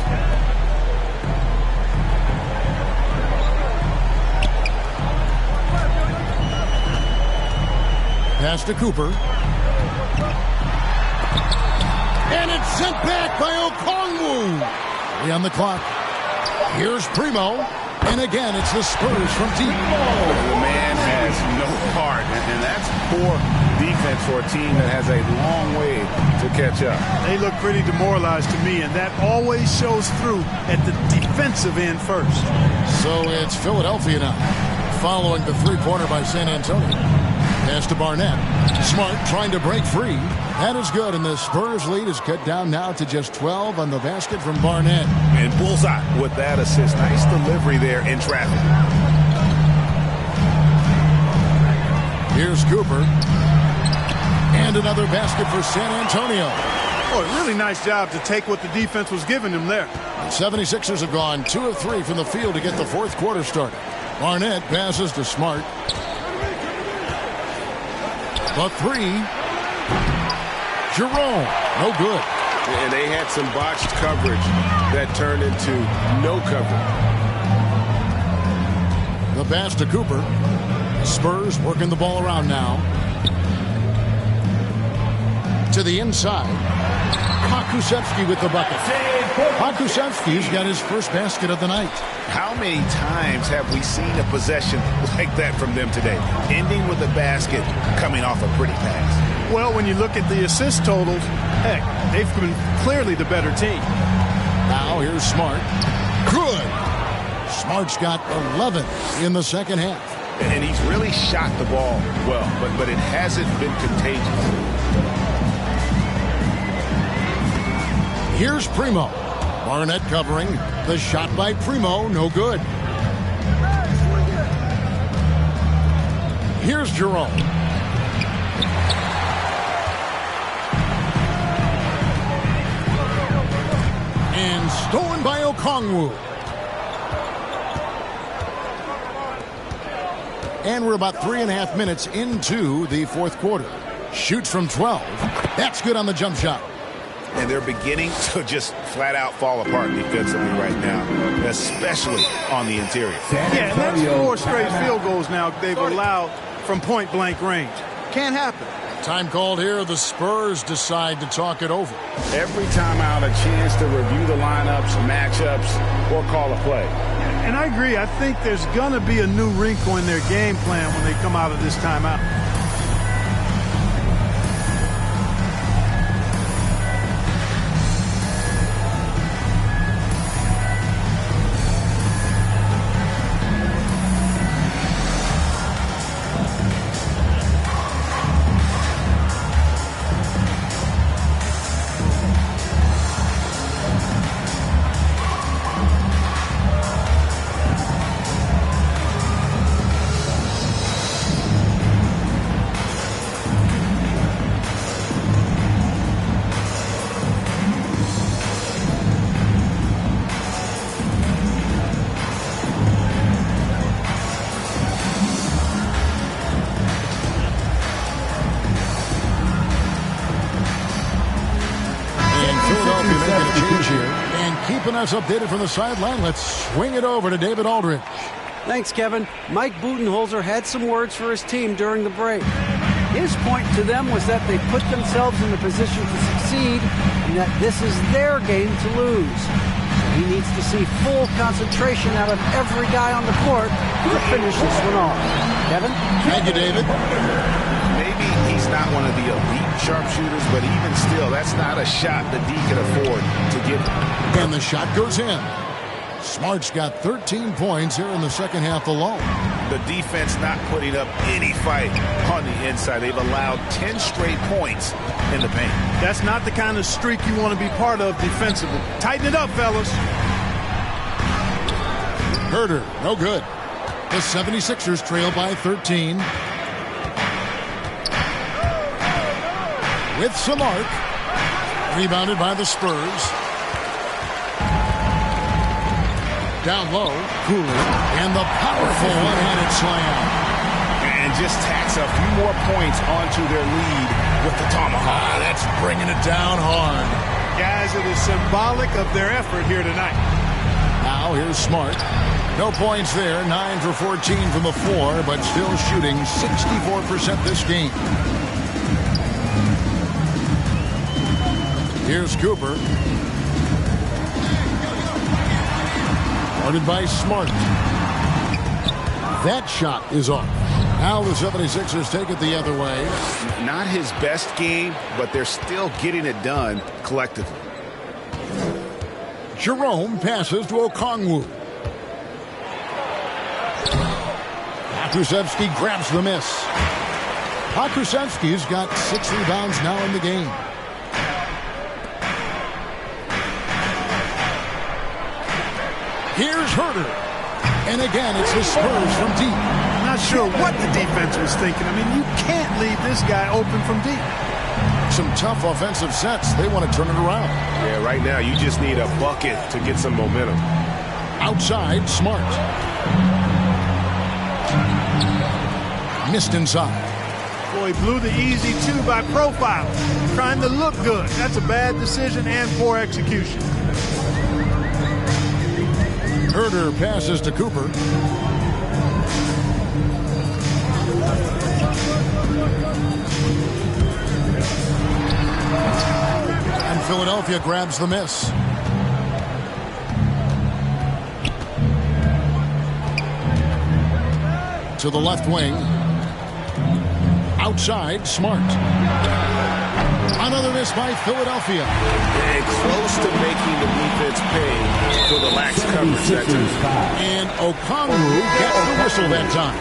Pass to Cooper. And it's sent back by Okongwu. 3 on the clock. Here's Primo. And again, it's the Spurs from deep. The man has no heart, and that's poor defense for a team that has a long way to catch up. They look pretty demoralized to me, and that always shows through at the defensive end first. So it's Philadelphia now, following the three-pointer by San Antonio. Pass to Barnett. Smart trying to break free. That is good, and the Spurs lead is cut down now to just 12 on the basket from Barnett. And bullseye with that assist. Nice delivery there in traffic. Here's Cooper. And another basket for San Antonio. Oh, really nice job to take what the defense was giving him there. The 76ers have gone 2 of 3 from the field to get the fourth quarter started. Barnett passes to Smart. The 3. Jerome, no good. And they had some botched coverage that turned into no coverage. The pass to Cooper. The Spurs working the ball around now. To the inside. Pokusevski with the bucket. Pokusevski's got his first basket of the night. How many times have we seen a possession like that from them today? Ending with a basket, coming off a pretty pass. Well, when you look at the assist totals, heck, they've been clearly the better team. Now here's Smart. Good. Smart's got 11 in the second half. And he's really shot the ball well, but it hasn't been contagious. Here's Primo. Barnett covering. The shot by Primo, no good. Here's Jerome. And stolen by Okongwu. And we're about 3.5 minutes into the fourth quarter. Shoots from 12. That's good on the jump shot. And they're beginning to just flat out fall apart defensively right now, especially on the interior. Yeah, and that's 4 straight field goals now they've allowed from point-blank range. Can't happen. Time called here. The Spurs decide to talk it over. Every time out, a chance to review the lineups, matchups, or call a play. And I agree. I think there's going to be a new wrinkle in their game plan when they come out of this timeout. Keeping us updated from the sideline, let's swing it over to David Aldridge. Thanks, Kevin. Mike Budenholzer had some words for his team during the break. His point to them was that they put themselves in the position to succeed and that this is their game to lose. He needs to see full concentration out of every guy on the court to finish this one off. Kevin? Thank you, David. Maybe he's not one of the elite sharpshooters, but even still, that's not a shot that D can afford to give. And the shot goes in. Smart's got 13 points here in the second half alone. The defense not putting up any fight on the inside. They've allowed 10 straight points in the paint. That's not the kind of streak you want to be part of defensively. Tighten it up, fellas. Herder, no good. The 76ers trail by 13. With some arc. Rebounded by the Spurs. Down low, COOLEY, and the powerful one-handed slam. And just tacks a few more points onto their lead with the tomahawk. That's bringing it down hard. Guys, it is symbolic of their effort here tonight. Now here's Smart. No points there, 9 for 14 from the floor, but still shooting 64% this game. Here's Cooper. Guarded by Smart. That shot is off. Now the 76ers take it the other way. Not his best game, but they're still getting it done collectively. Jerome passes to Okongwu. Pokusevski grabs the miss. Pokusevski's got 6 rebounds now in the game. Here's Herder. And again, it's the Spurs from deep. Not sure what the defense was thinking. I mean, you can't leave this guy open from deep. Some tough offensive sets. They want to turn it around. Yeah, right now you just need a bucket to get some momentum. Outside, Smart. Missed inside. Boy, he blew the easy 2 by profile. Trying to look good. That's a bad decision and poor execution. Herder passes to Cooper. Philadelphia grabs the miss. To the left wing. Outside, Smart. Another miss by Philadelphia. And close to making the defense pay for the lax coverage that time. And Okongwu gets the whistle that time.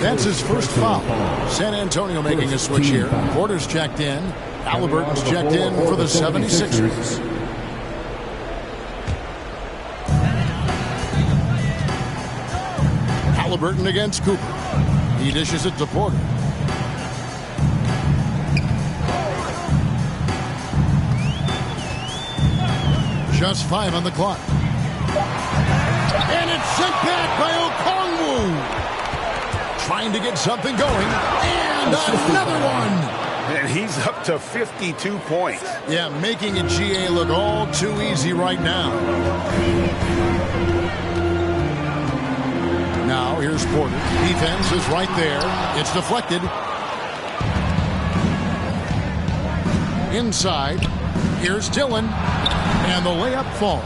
That's his first foul. San Antonio making a switch here. Porter's checked in. Halliburton's checked in for the 76ers. Halliburton against Cooper. He dishes it to Porter. Just 5 on the clock. And it's sent back by Okongwu. Trying to get something going. And another one. And he's up to 52 points. Yeah, making a GA look all too easy right now. Now, here's Porter. Defense is right there. It's deflected. Inside. Here's Dillon. And the layup falls.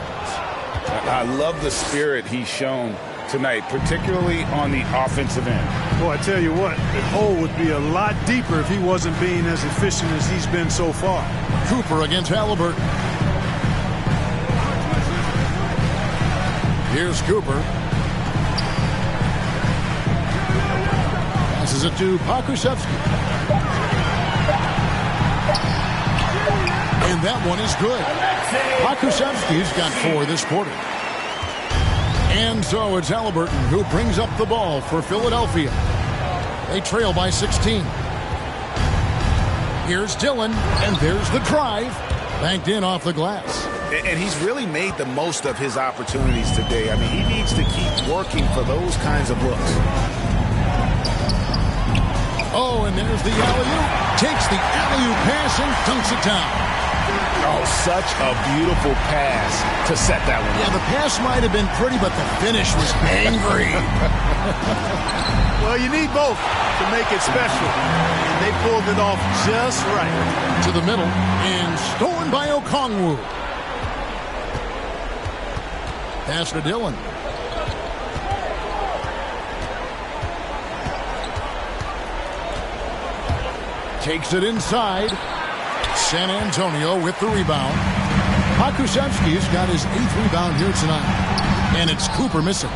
I love the spirit he's shown tonight, particularly on the offensive end. Boy, I tell you what, the hole would be a lot deeper if he wasn't being as efficient as he's been so far. Cooper against Halliburton. Here's Cooper. Passes it to Pokusevski. And that one is good. Pokusevski's got 4 this quarter. And so it's Halliburton who brings up the ball for Philadelphia. They trail by 16. Here's Dillon, and there's the drive. Banked in off the glass. And he's really made the most of his opportunities today. I mean, he needs to keep working for those kinds of looks. Oh, and there's the alley-oop. Takes the alley-oop pass and dunks it down. Oh, such a beautiful pass to set that one. Yeah, the pass might have been pretty, but the finish was angry. Well, you need both to make it special. And they pulled it off just right. To the middle, and stolen by Okongwu. Pass to Dillon. Takes it inside. San Antonio with the rebound. Pokusevski's got his 8th rebound here tonight. And it's Cooper missing.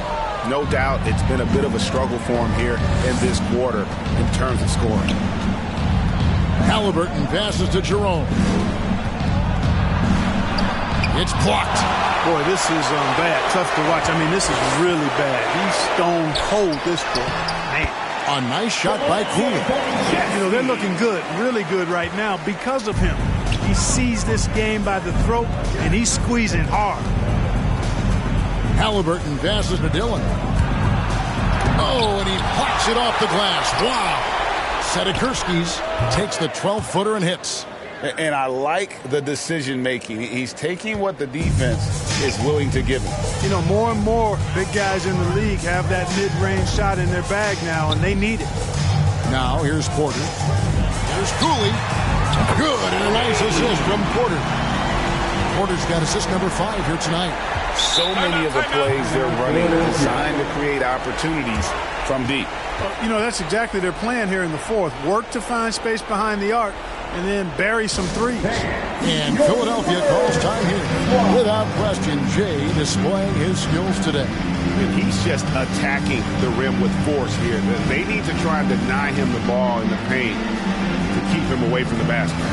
No doubt it's been a bit of a struggle for him here in this quarter in terms of scoring. Halliburton passes to Jerome. It's blocked. Boy, this is bad. Tough to watch. I mean, this is really bad. He's stone cold this quarter. Man. A nice shot by Cooley. You know, they're looking good, really good right now because of him. He sees this game by the throat, and he's squeezing hard. Halliburton passes to Dillon. Oh, and he pops it off the glass. Wow. Sedekursky's takes the 12-footer and hits. And I like the decision-making. He's taking what the defense is willing to give him. You know, more and more big guys in the league have that mid-range shot in their bag now, and they need it. Now, here's Porter. Here's Cooley. Good, and a nice assist from Porter. Porter's got assist number 5 here tonight. So many of the plays they're running are designed to create opportunities from deep. You know, that's exactly their plan here in the fourth. Work to find space behind the arc and then bury some threes. And Philadelphia calls time here. Without question, Jay displaying his skills today. And he's just attacking the rim with force here. They need to try and deny him the ball in the paint to keep him away from the basket.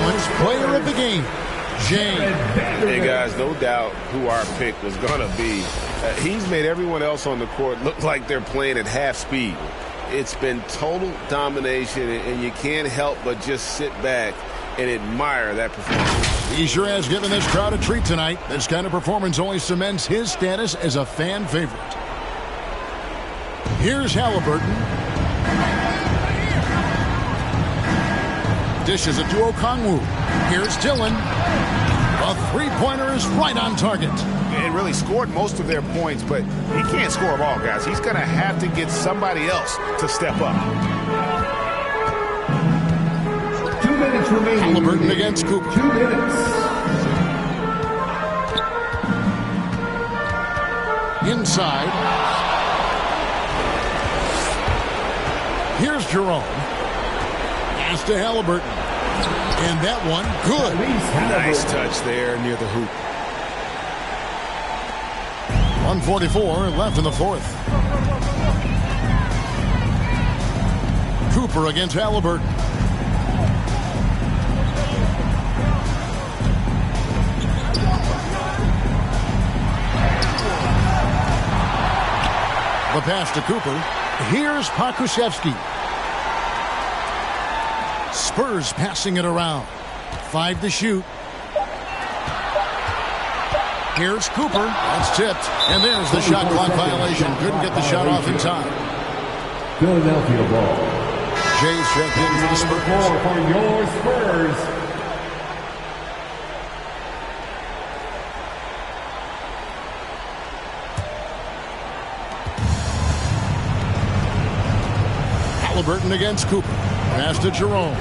Maryland's player of the game, James. Hey, guys, no doubt who our pick was going to be. He's made everyone else on the court look like they're playing at half speed. It's been total domination, and you can't help but just sit back and admire that performance. He sure has given this crowd a treat tonight. This kind of performance only cements his status as a fan favorite. Here's Halliburton. Dishes it to Okongwu. Here's Dillon. A three-pointer is right on target. And really scored most of their points, but he can't score them all, guys. He's going to have to get somebody else to step up. 2 minutes remaining. Halliburton against Cooper. 2 minutes. Inside. Here's Jerome. Pass to Halliburton. And that one, good. Nice touch there near the hoop. 1:44 left in the fourth. Cooper against Halliburton. The pass to Cooper. Here's Pokusevski. Spurs passing it around. 5 to shoot. Here's Cooper. That's tipped. And there's the shot clock violation. Couldn't get the shot off in time. Philadelphia ball. Jay's checked in for the Spurs. For your Spurs. Halliburton against Cooper. Pass to Jerome.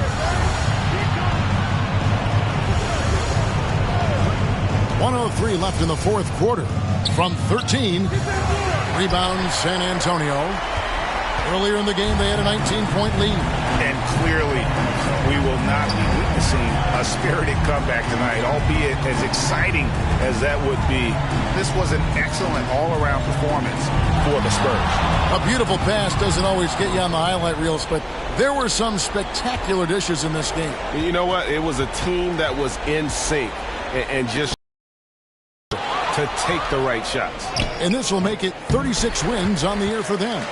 .103 left in the fourth quarter. From 13. Rebound San Antonio. Earlier in the game, they had a 19-point lead. And clearly, we will not be witnessing a spirited comeback tonight, albeit as exciting as that would be. This was an excellent all-around performance for the Spurs. A beautiful pass doesn't always get you on the highlight reels, but there were some spectacular dishes in this game. You know what? It was a team that was in sync and just to take the right shots. And this will make it 36 wins on the year for them.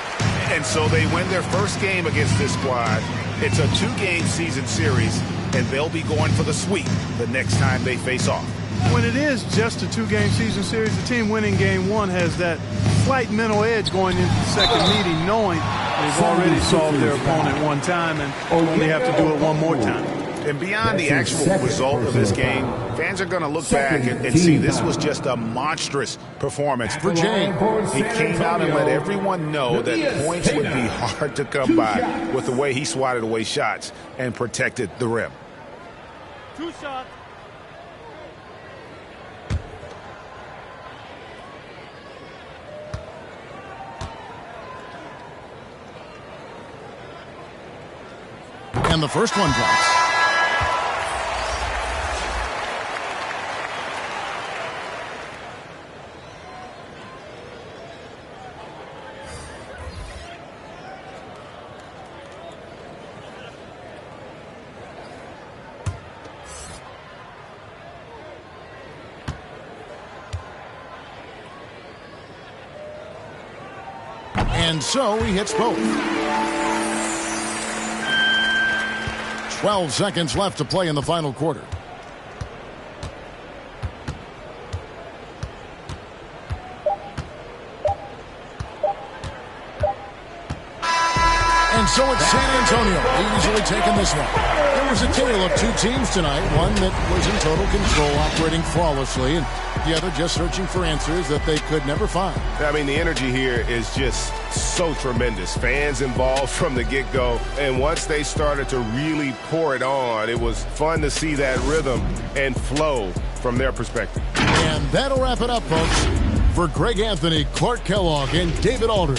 And so they win their first game against this squad. It's a 2-game season series, and they'll be going for the sweep the next time they face off. When it is just a 2-game season series, the team winning game 1 has that slight mental edge going into the second meeting, knowing they've already solved their opponent one time and only have to do it one more time. And beyond the actual result of this game, fans are going to look back and see this was just a monstrous performance for Jay. He came out and let everyone know that points would be hard to come by with the way he swatted away shots and protected the rim. 2 shots. And the first one drops. And so he hits both. 12 seconds left to play in the final quarter. And so it's San Antonio easily taking this one. There was a tale of 2 teams tonight, one that was in total control, operating flawlessly, and the other just searching for answers that they could never find. I mean, the energy here is just so tremendous. Fans involved from the get-go, and once they started to really pour it on, it was fun to see that rhythm and flow from their perspective. And that'll wrap it up, folks. For Greg Anthony, Clark Kellogg, and David Aldridge.